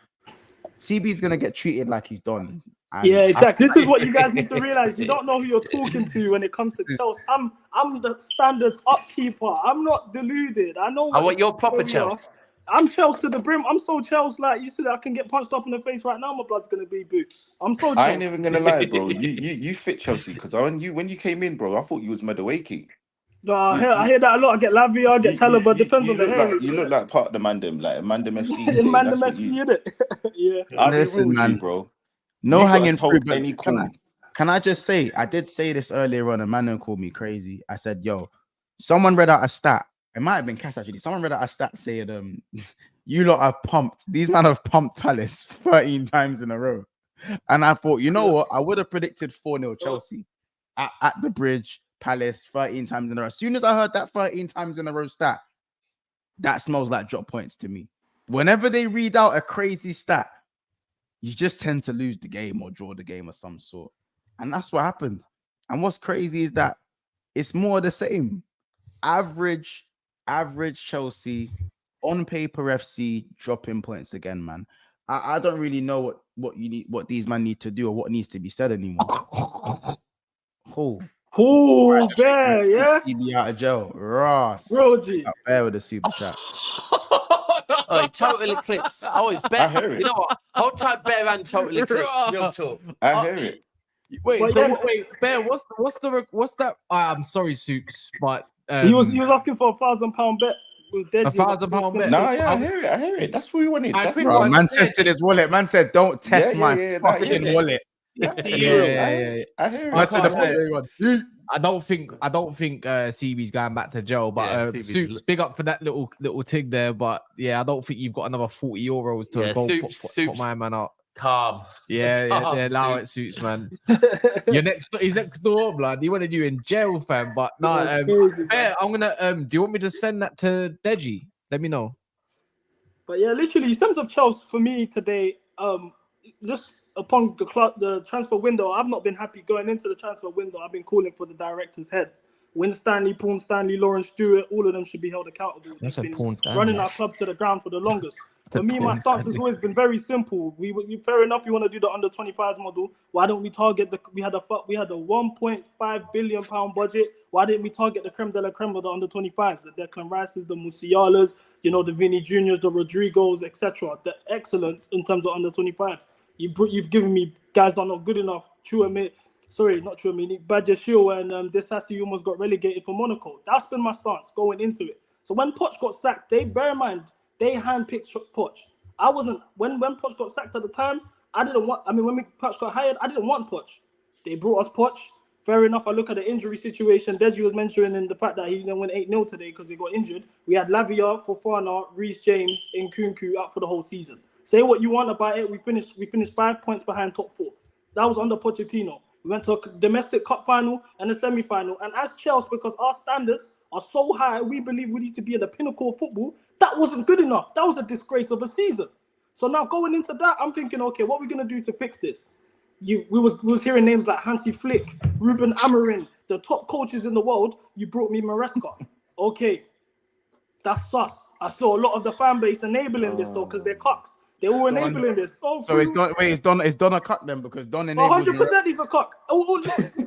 CB's gonna get treated like he's done. Yeah, exactly. This is what you guys need to realize. You don't know who you're talking to when it comes to Chelsea. I'm the standards upkeeper. I'm not deluded. I know. I want your proper Chelsea. I'm Chelsea to the brim. I'm so Chelsea like you said. I can get punched up in the face right now. My blood's gonna be boo. I'm so. I ain't even gonna lie, bro. You fit Chelsea because when you came in, bro, I thought you was Madueke. No, I hear that a lot. I get Lavia, I get Chalobah. Depends on the hair. You look like part of the Mandem, like Mandem FC. Mandem FC, innit? Yeah. Listen, man, bro. No hanging fruit. Can I just say, I did say this earlier on, and man called me crazy. I said, yo, someone read out a stat. It might have been Cass actually. Someone read out a stat saying, you lot are pumped. These men have pumped Palace 13 times in a row. And I thought, you know what? I would have predicted 4-0 Chelsea at the Bridge, Palace 13 times in a row. As soon as I heard that 13 times in a row stat, that smells like drop points to me. Whenever they read out a crazy stat, you just tend to lose the game or draw the game of some sort. And that's what happened. And what's crazy is that it's more the same. Average Chelsea, on paper FC, dropping points again, man. I don't really know what you need, what these men need to do or what needs to be said anymore. Cool, Bear, yeah? He'd be out of jail. Ross. Roji. Bear with a super chat. Oh, total eclipse. Oh, it's Bear. I hear it. You know what? Hold tight, Bear and total eclipse. Real talk. I hear it. Wait, Bear, what's that? I'm sorry, Soups, but he was asking for £1,000 bet. with Deji. £1,000 bet. No, yeah, I hear it. That's what we wanted. I That's think what Bro, one- man tested his wallet. Man said, "Don't test Yeah, my yeah, fucking yeah. wallet." Yeah, Yeah. I hear it. I said, I don't think CB's going back to jail, but Yeah, CB's Soups, big up for that little tig there. But yeah, I don't think you've got another 40 euros to go put my man up. Calm. Yeah, Calm, allow it, Soups. Suits, man. He's next door, blood. He wanted you in jail, fam. But no, I'm gonna do you want me to send that to DEJI? Let me know. But yeah, literally, in terms of Chelsea for me today, just upon the transfer window, I've not been happy going into the transfer window. I've been calling for the director's heads. Win Stanley, Paul Stanley, Lawrence Stewart, all of them should be held accountable. They've been running our club to the ground for the longest. For me, my stance has always been very simple. Fair enough, you want to do the under 25s model. Why don't we target we had a 1.5 billion pound budget. Why didn't we target the creme de la creme of the under 25s? The Declan Rices, the Musialas, the Vinny Juniors, the Rodrigos, etc. The excellence in terms of under 25s. You've given me guys that are not good enough. Nick Badiashile and Desassi almost got relegated for Monaco. That's been my stance going into it. So when Poch got sacked, bear in mind, they handpicked Poch. I wasn't, when Poch got sacked at the time, when Poch got hired, I didn't want Poch. They brought us Poch. Fair enough, I look at the injury situation. Deji was mentioning the fact that he didn't win 8-0 today because he got injured. We had Lavia, Fofana, Reece James, and Nkunku out for the whole season. Say what you want about it. We finished 5 points behind top 4. That was under Pochettino. We went to a domestic cup final and a semi-final. And as Chelsea, because our standards are so high, we believe we need to be at the pinnacle of football. That wasn't good enough. That was a disgrace of a season. So now going into that, I'm thinking, okay, what are we going to do to fix this? We was hearing names like Hansi Flick, Ruben Amorim, the top coaches in the world. You brought me Maresca. Okay, that's sus. I saw a lot of the fan base enabling this though because they're cocks. They're all enabling this. So it's Don. Wait, it's Don a cuck then because Don enables. 100% he's a cock.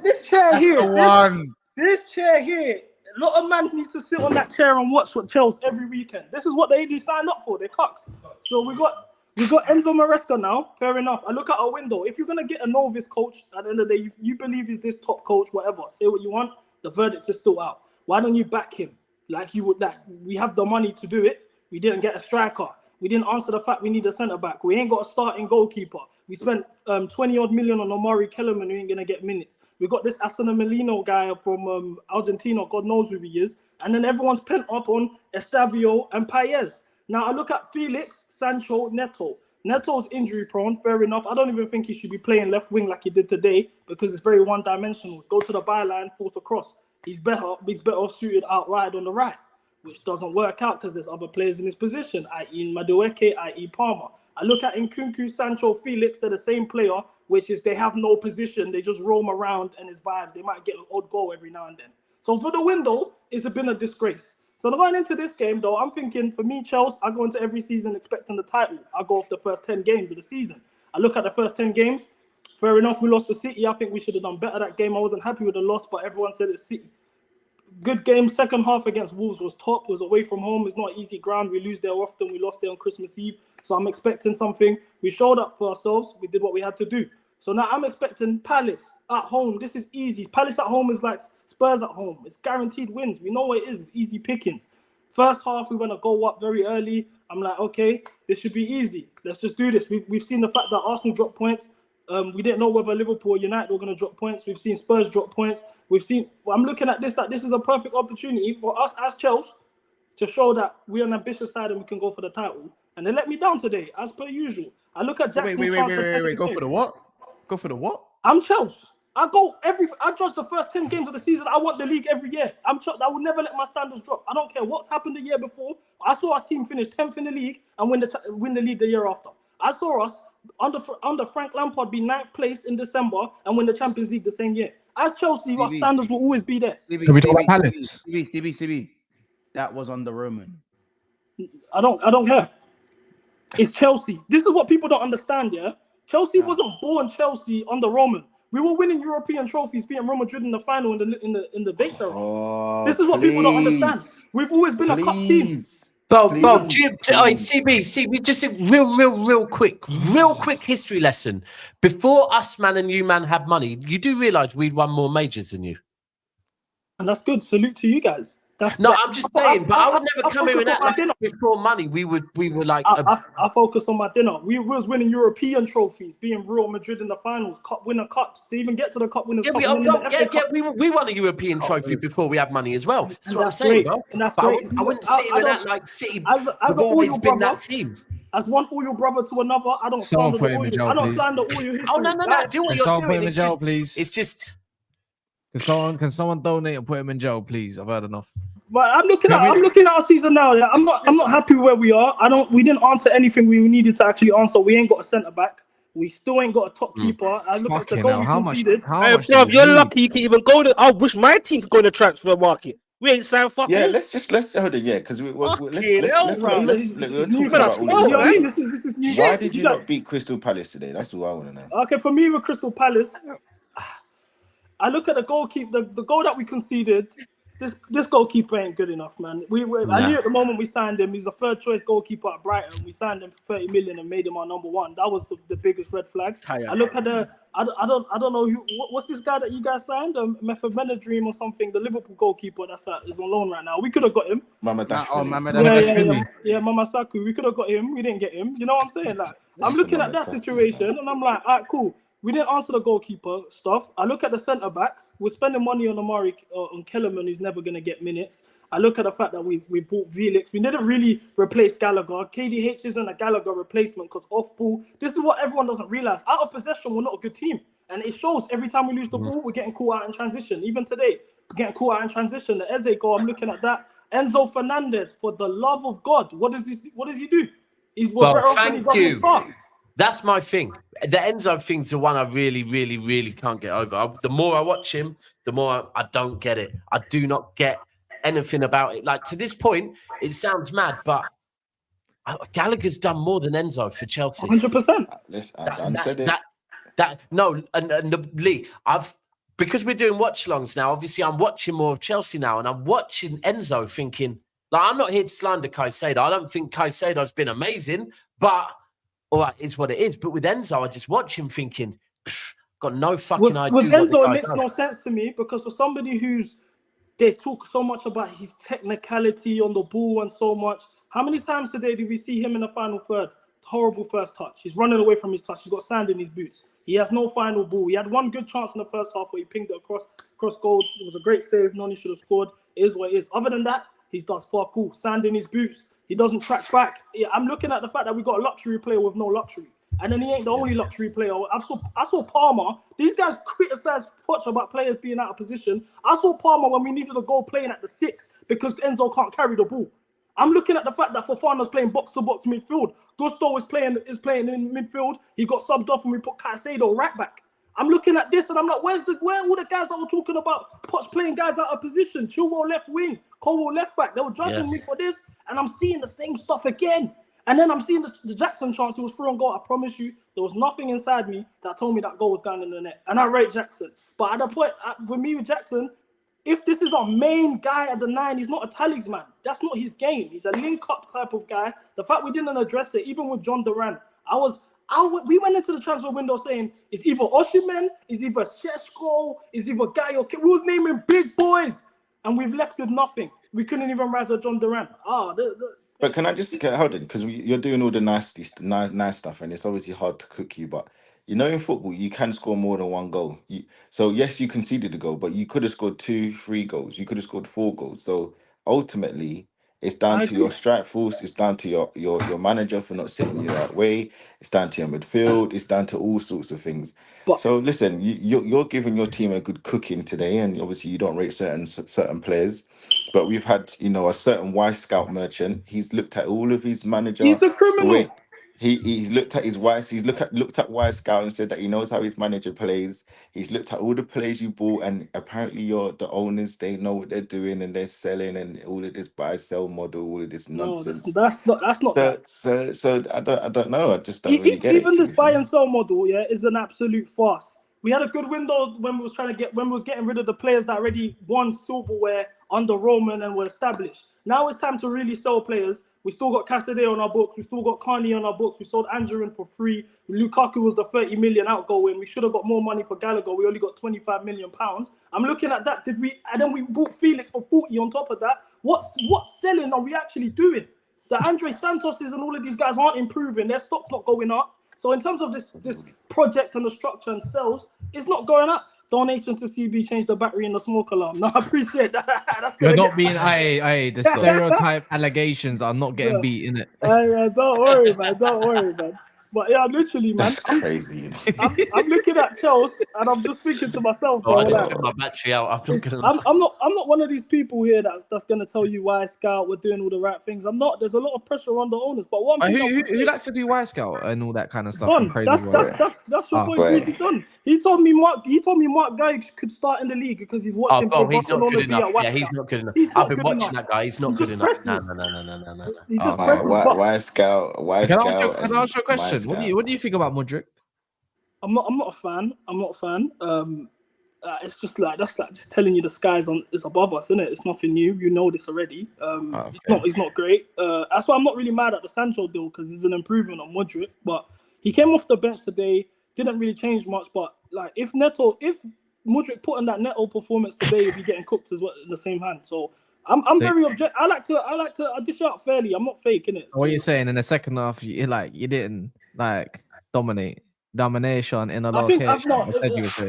This chair here. This chair here. A lot of man needs to sit on that chair and watch what Chelsea every weekend. This is what they do sign up for. They're cocks. So we got Enzo Maresca now. Fair enough. I look at our window. If you're gonna get a novice coach at the end of the day, you believe he's this top coach, whatever. Say what you want. The verdict is still out. Why don't you back him like you would? Like we have the money to do it. We didn't get a striker. We didn't answer the fact we need a centre back. We ain't got a starting goalkeeper. We spent 20-odd million on Omari Kellerman who ain't going to get minutes. We got this Asana Melino guy from Argentina, God knows who he is. And then everyone's pent up on Estavio and Paez. Now I look at Felix, Sancho, Neto. Neto's injury prone, fair enough. I don't even think he should be playing left wing like he did today because it's very one-dimensional. Go to the byline, force across. He's better suited out wide on the right, which doesn't work out because there's other players in his position, i.e. Madueke, i.e. Palmer. I look at Nkunku, Sancho, Felix, they're the same player, which is they have no position. They just roam around and it's vibes. They might get an odd goal every now and then. So for the window, it's been a disgrace. So going into this game, though, I'm thinking, for me, Chelsea, I go into every season expecting the title. I go off the first 10 games of the season. I look at the first 10 games. Fair enough, we lost to City. I think we should have done better that game. I wasn't happy with the loss, but everyone said it's City. Good game. Second half against Wolves was top. It was away from home. It's not easy ground. We lose there often. We lost there on Christmas Eve. So I'm expecting something. We showed up for ourselves. We did what we had to do. So now I'm expecting Palace at home. This is easy. Palace at home is like Spurs at home. It's guaranteed wins. We know what it is. It's easy pickings. First half, we went to go up very early. I'm like, okay, this should be easy. Let's just do this. We've seen the fact that Arsenal dropped points. We didn't know whether Liverpool or United were going to drop points. We've seen Spurs drop points. I'm looking at this, like this is a perfect opportunity for us as Chelsea to show that we're an ambitious side and we can go for the title. And they let me down today, as per usual. I look at Jackson. Wait. Go for the what? Go for the what? I'm Chelsea. I judge the first 10 games of the season. I want the league every year. I will never let my standards drop. I don't care what's happened the year before. I saw our team finish 10th in the league and win the league the year after. I saw us under Frank Lampard be 9th place in December and win the Champions League the same year. As Chelsea, our standards will always be there. CB. That was under Roman. I don't care. It's Chelsea. This is what people don't understand, yeah? Chelsea wasn't born Chelsea under Roman. We were winning European trophies, beating Real Madrid in the final in the Bates era. This is what people don't understand. We've always been a cup team. Bob, CB, just a real quick history lesson. Before us man and you man had money, you do realise we'd won more majors than you. And that's good. Salute to you guys. No, I'm just saying, but I would never come here and act like before money. We were like. I focus on my dinner. We was winning European trophies, being Real Madrid in the finals, cup winner cups. To even get to the cup winners. Yeah, we won a European trophy before we had money as well. That's what I'm saying, bro. And that's great. I wouldn't sit here and act like City have always been that team. As one Oil brother to another, I don't slander the Oil. I don't slander Oil history. Oh no! Do what you're doing. It's just, please. It's just. Can someone donate and put him in jail, please? I've had enough. But I'm looking at our season now. Yeah. I'm not happy where we are. We didn't answer anything we needed to actually answer. We ain't got a centre back. We still ain't got a top keeper. I look at the goal we conceded. Hey, bro, you're lucky you can even go to. I wish my team could go in the transfer market. We ain't signed fucking. Yeah, let's hold it. Yeah, because we're talking about why did you not beat Crystal Palace today? That's what I want to know. Okay, for me with Crystal Palace, I look at the goalkeeper, the goal that we conceded. This goalkeeper ain't good enough, man. I knew at the moment we signed him, he's a third choice goalkeeper at Brighton. We signed him for 30 million and made him our number one. That was the biggest red flag. I look at I don't know what's this guy that you guys signed, Method Dream or something, the Liverpool goalkeeper is on loan right now. We could have got him. Mama Saku. We could have got him. We didn't get him. You know what I'm saying? Like, I'm looking at that situation and I'm like, all right, cool. We didn't answer the goalkeeper stuff. I look at the centre backs. We're spending money on on Kellerman, who's never going to get minutes. I look at the fact that we bought Felix. We didn't really replace Gallagher. KDH isn't a Gallagher replacement because off ball. This is what everyone doesn't realise. Out of possession, we're not a good team. And it shows every time we lose the ball, we're getting caught out in transition. Even today, we're getting caught out in transition. The Eze goal, I'm looking at that. Enzo Fernandez, for the love of God, what does he do? Thank you. That's my thing. The Enzo thing's the one I really, really, really can't get over. The more I watch him, the more I don't get it. I do not get anything about it. Like, to this point, it sounds mad, but Gallagher's done more than Enzo for Chelsea. 100%. Lee, because we're doing watchalongs now, obviously I'm watching more of Chelsea now, and I'm watching Enzo thinking, like, I'm not here to slander Caicedo. I don't think Caicedo's been amazing, but all right, it's what it is. But with Enzo, I just watch him thinking, got no fucking idea. With Enzo, it makes no sense to me because for somebody they talk so much about his technicality on the ball and so much. How many times today did we see him in the final third? Horrible first touch. He's running away from his touch. He's got sand in his boots. He has no final ball. He had one good chance in the first half where he pinged it across goal. It was a great save. Noni should have scored. It is what it is. Other than that, he's done spark cool. Sand in his boots. He doesn't track back. I'm looking at the fact that we got a luxury player with no luxury. And then he ain't the only luxury player. I saw Palmer. These guys criticize Poch about players being out of position. I saw Palmer when we needed a goal playing at the 6 because Enzo can't carry the ball. I'm looking at the fact that Fofana's playing box-to-box midfield. Gusto is playing in midfield. He got subbed off and we put Caicedo right back. I'm looking at this and I'm like, where are all the guys that were talking about Poch playing guys out of position? Chilwell left wing, Colwell left back. They were judging me for this, and I'm seeing the same stuff again. And then I'm seeing the Jackson chance. He was through on goal. I promise you, there was nothing inside me that told me that goal was going in the net. And I rate Jackson. But at the point, for me with Jackson, if this is our main guy at the 9, he's not a talisman. That's not his game. He's a link-up type of guy. The fact we didn't address it, even with John Duran, we went into the transfer window saying it's either Osimhen, it's either Šeško, it's either Gaio. We was naming big boys, and we've left with nothing. We couldn't even rise with John Duran. But can I just hold it? Because you're doing all the nice stuff, and it's obviously hard to cook you. But you know, in football, you can score more than one goal. So yes, you conceded a goal, but you could have scored 2, 3 goals. You could have scored 4 goals. So ultimately, it's down to your strike force. It's down to your manager for not sitting you the right way. It's down to your midfield. It's down to all sorts of things. So listen, you're giving your team a good cooking today, and obviously you don't rate certain players. But we've had, a certain Y Scout merchant. He's looked at all of his manager. He's a criminal. He's looked at his wife. He's looked at Y Scout and said that he knows how his manager plays. He's looked at all the players you bought, and apparently the owners, they know what they're doing and they're selling, and all of this buy sell model, all of this nonsense. No, that's not. So I don't know. I just don't really get it. Even this buy and sell model, is an absolute farce. We had a good window when we was getting rid of the players that already won silverware under Roman and were established. Now it's time to really sell players. We still got Casado on our books. We still got Carney on our books. We sold Angerin for free. Lukaku was the 30 million outgoing. We should have got more money for Gallagher. We only got 25 million pounds. I'm looking at that. And then we bought Felix for 40 on top of that. What selling are we actually doing? The Andre Santoses and all of these guys aren't improving. Their stock's not going up. So in terms of this project and the structure and sales, it's not going up. Donation to CB, change the battery in the smoke alarm. No, I appreciate that. That's You're not being, the stereotype allegations are not getting beat, innit? Don't worry, man. Don't worry, man. But yeah, literally, man. That's crazy. I'm looking at Chelsea and I'm just thinking to myself, bro, I just took my battery out. I'm not one of these people here that's gonna tell you why Scout we're doing all the right things. I'm not. There's a lot of pressure on the owners. But one thing who likes to do Y Scout and all that kind of stuff? Don, that's your boy Brucey Don. He told me Mark Guy could start in the league because he's watching. Oh, he's not good enough. Yeah, he's not good enough. I've been watching that guy. He's not good enough. No. Why Scout? Can I ask you a question? What do you think about Mudryk? I'm not a fan. It's just just telling you the sky's is above us, isn't it? It's nothing new. You know this already. He's not great. That's why I'm not really mad at the Sancho deal because he's an improvement on Mudryk. But he came off the bench today, didn't really change much. But like if Mudryk put in that Neto performance today, he'd be getting cooked as well in the same hand. So I'm very objective. I like to dish out fairly. I'm not fake, innit? What are you saying in the second half? You didn't domination in a location.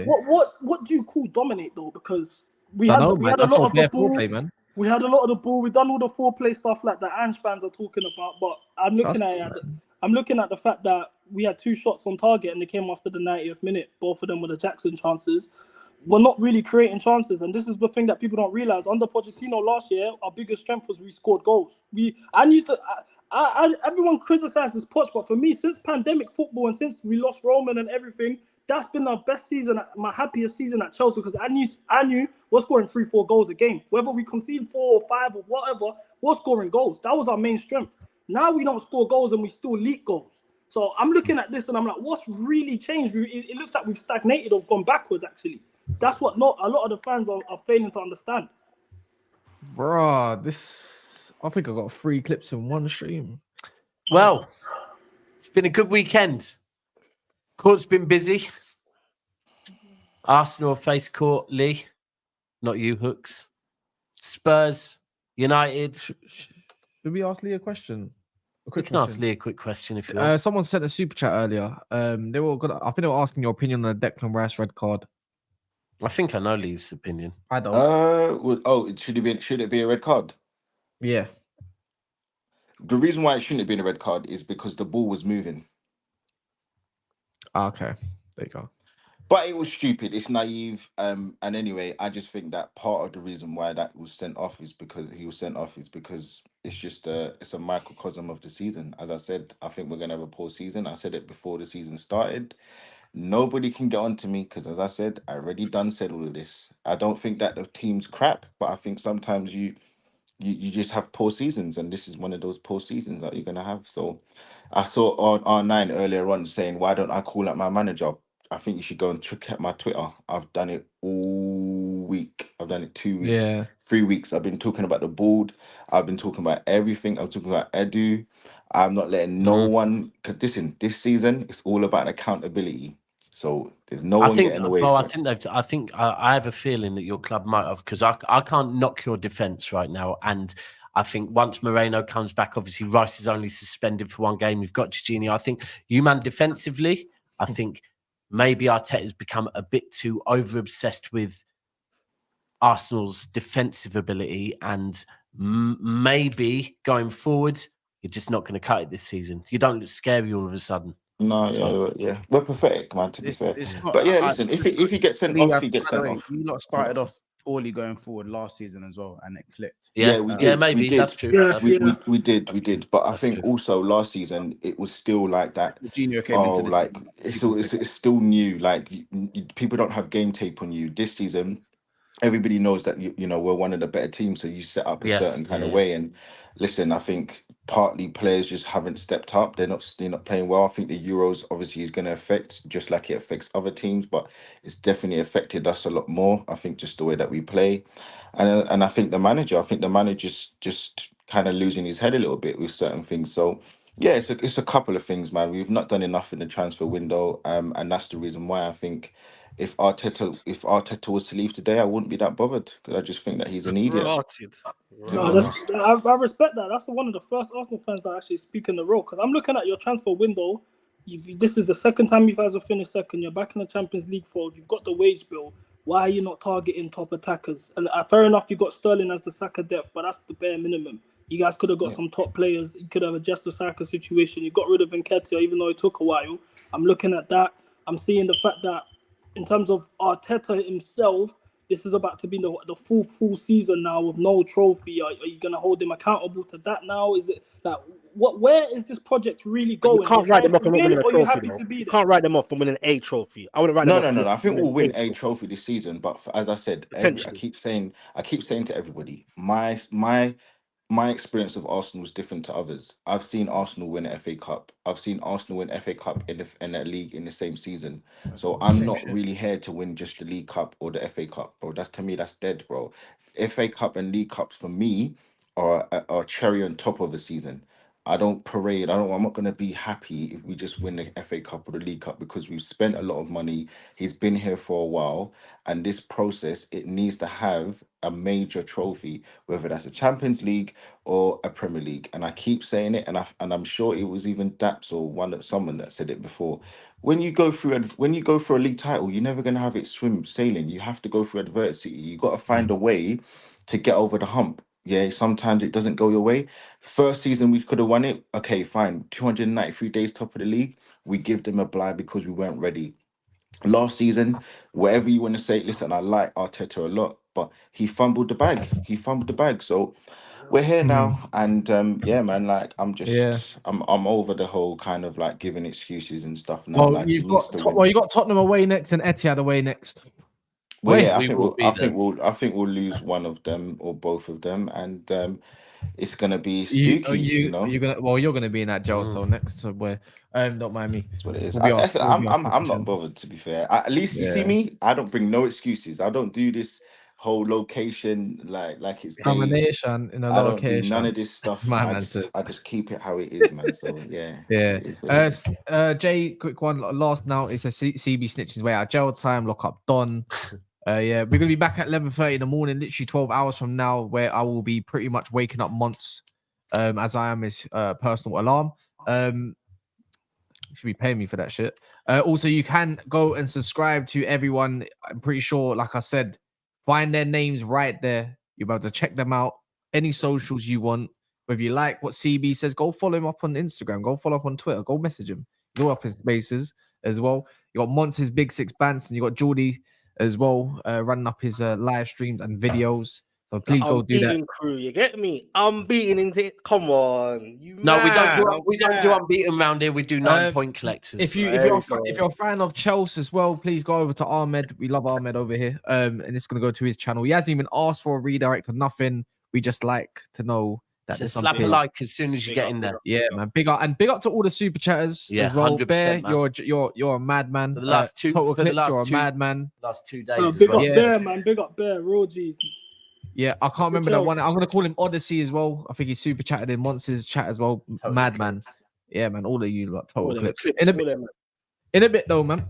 What do you call dominate though? Because we had a lot of the ball. We had a lot of the ball. We've done all the foreplay stuff like that Ange fans are talking about. But I'm looking at the fact that we had 2 shots on target and they came after the 90th minute. Both of them were the Jackson chances. We're not really creating chances, and this is the thing that people don't realize. Under Pochettino last year, our biggest strength was we scored goals. Everyone criticizes Poch, but for me, since pandemic football and since we lost Roman and everything, that's been our best season, my happiest season at Chelsea because I knew we're scoring 3-4 goals a game. Whether we concede 4 or 5 or whatever, we're scoring goals. That was our main strength. Now we don't score goals and we still leak goals. So I'm looking at this and I'm like, what's really changed? It looks like we've stagnated or gone backwards, actually. That's what a lot of the fans are failing to understand. Bro, I think I got 3 clips in one stream. Well, it's been a good weekend. Court's been busy. Arsenal face Court, Lee. Not you, Hooks. Spurs, United. Should we ask Lee a question? We can ask Lee a quick question if you want. Someone sent a super chat earlier. I think they were asking your opinion on the Declan Rice red card. I think I know Lee's opinion. I don't. Should it be a red card? Yeah. The reason why it shouldn't have been a red card is because the ball was moving. Okay, there you go. But it was stupid. It's naive. And anyway, I just think that part of the reason why that was sent off is because it's just it's a microcosm of the season. As I said, I think we're gonna have a poor season. I said it before the season started. Nobody can get on to me because, as I said, I already said all of this. I don't think that the team's crap, but I think sometimes you just have poor seasons, and this is one of those poor seasons that you're gonna have. So I saw on R9 earlier on saying, why don't I call up my manager? I think you should go and check out my Twitter. I've done it all week. I've done it 2 weeks, 3 weeks. I've been talking about the board. I've been talking about everything. I'm talking about Edu. I'm not letting no one. Because listen, this season it's all about accountability. So there's no one getting away. Well, I have a feeling that your club might have, because I can't knock your defense right now, and I think once Moreno comes back, obviously Rice is only suspended for 1 game. We've got Jorginho. I think you man defensively, I think maybe Arteta's become a bit too over-obsessed with Arsenal's defensive ability, and maybe going forward, you're just not going to cut it this season. You don't look scary all of a sudden. No, yeah. We're pathetic, man, to be fair. But yeah, listen, if he gets sent off, he gets sent off. We lot started off poorly going forward last season as well, and it clicked. Yeah, we did. Maybe that's true. We did. But I think also last season it was still like that. Jorginho came into like it's still new. Like people don't have game tape on you. This season, everybody knows that you know we're one of the better teams, so you set up a certain kind of way. And listen, I think partly players just haven't stepped up. They're not playing well. I think the Euros obviously is going to affect, just like it affects other teams, but it's definitely affected us a lot more. I think just the way that we play, and I think the manager. I think the manager's just kind of losing his head a little bit with certain things. So yeah, it's a couple of things, man. We've not done enough in the transfer window, and that's the reason why I think if Arteta was to leave today, I wouldn't be that bothered because I just think that he's an idiot. Rotted. No, I respect that. That's one of the first Arsenal fans that actually speak in the role. Because I'm looking at your transfer window. This is the second time you guys have finished second. You're back in the Champions League fold. You've got the wage bill. Why are you not targeting top attackers? And fair enough, you got Sterling as the Saka depth, but that's the bare minimum. You guys could have got some top players. You could have adjusted the Saka situation. You got rid of Nketiah, even though it took a while. I'm looking at that. I'm seeing the fact that in terms of Arteta himself, this is about to be the full season now with no trophy. Are you going to hold him accountable to that now? Is it like where is this project really going? You can't write them off from winning a trophy. You can't write them off from winning a trophy. I wouldn't write them off. No. I think we'll win a trophy this season, but as I said, I keep saying to everybody, my experience of Arsenal is different to others. I've seen Arsenal win an FA Cup. I've seen Arsenal win FA Cup in a league in the same season. So I'm not really here to win just the League Cup or the FA Cup, bro. To me, that's dead, bro. FA Cup and League Cups for me are a cherry on top of a season. I don't parade. I'm not going to be happy if we just win the FA Cup or the League Cup because we've spent a lot of money. He's been here for a while, and this process, it needs to have a major trophy, whether that's a Champions League or a Premier League. And I keep saying it, and I'm sure it was even Daps or someone that said it before. When you go for a league title, you're never going to have it sailing. You have to go through adversity. You got to find a way to get over the hump. Yeah, sometimes it doesn't go your way. First season, we could have won it. Okay, fine. 293 days top of the league. We give them a bye because we weren't ready. Last season, whatever you want to say, listen, I like Arteta a lot, but he fumbled the bag. So we're here now. And yeah, man, like I'm over the whole kind of like giving excuses and stuff now. Well, like you got Tottenham away next and Etihad away next. Well, yeah, I think we'll lose one of them or both of them, and it's gonna be spooky. You're gonna be in that jail cell next. So don't mind me. That's what it is. I'm not bothered, to be fair. At least you see me. I don't bring no excuses. I don't do this whole location like it's combination in a location. I don't do none of this stuff. I just keep it how it is, man. So yeah. Jay, quick one. Last now, it's a CB snitches way out. Jail time. Lock up Don. Yeah, we're gonna be back at 11:30 in the morning, literally 12 hours from now, where I will be pretty much waking up Monts, as I am his personal alarm. You should be paying me for that shit. Also, you can go and subscribe to everyone. I'm pretty sure, like I said, find their names right there. You're about to check them out. Any socials you want. Whether you like what CB says, go follow him up on Instagram. Go follow up on Twitter. Go message him. He's all up his bases as well. You got Monts, his Big Six Bands, and you got Geordie as well, running up his live streams and videos. So please go do that. Crew, you get me? Unbeaten into it. Come on, we don't do unbeaten round here. We do 9-point collectors. If you're a fan of Chelsea as well, please go over to Ahmed. We love Ahmed over here, and it's gonna go to his channel. He hasn't even asked for a redirect or nothing. We just like to know that there's slap a like as soon as you get in there. Yeah, man. Big up to all the super chatters as well. 100%, Bear, you're a madman. For the last two, Total Clips, you're a madman. Last 2 days. Big up Bear, man. Big up Bear, Roji. Yeah, I can't remember that one. I'm gonna call him Odyssey as well. I think he super chatted in Monsters chat as well. Madman. Yeah, man. All of you like Total Clips. In a bit though, man.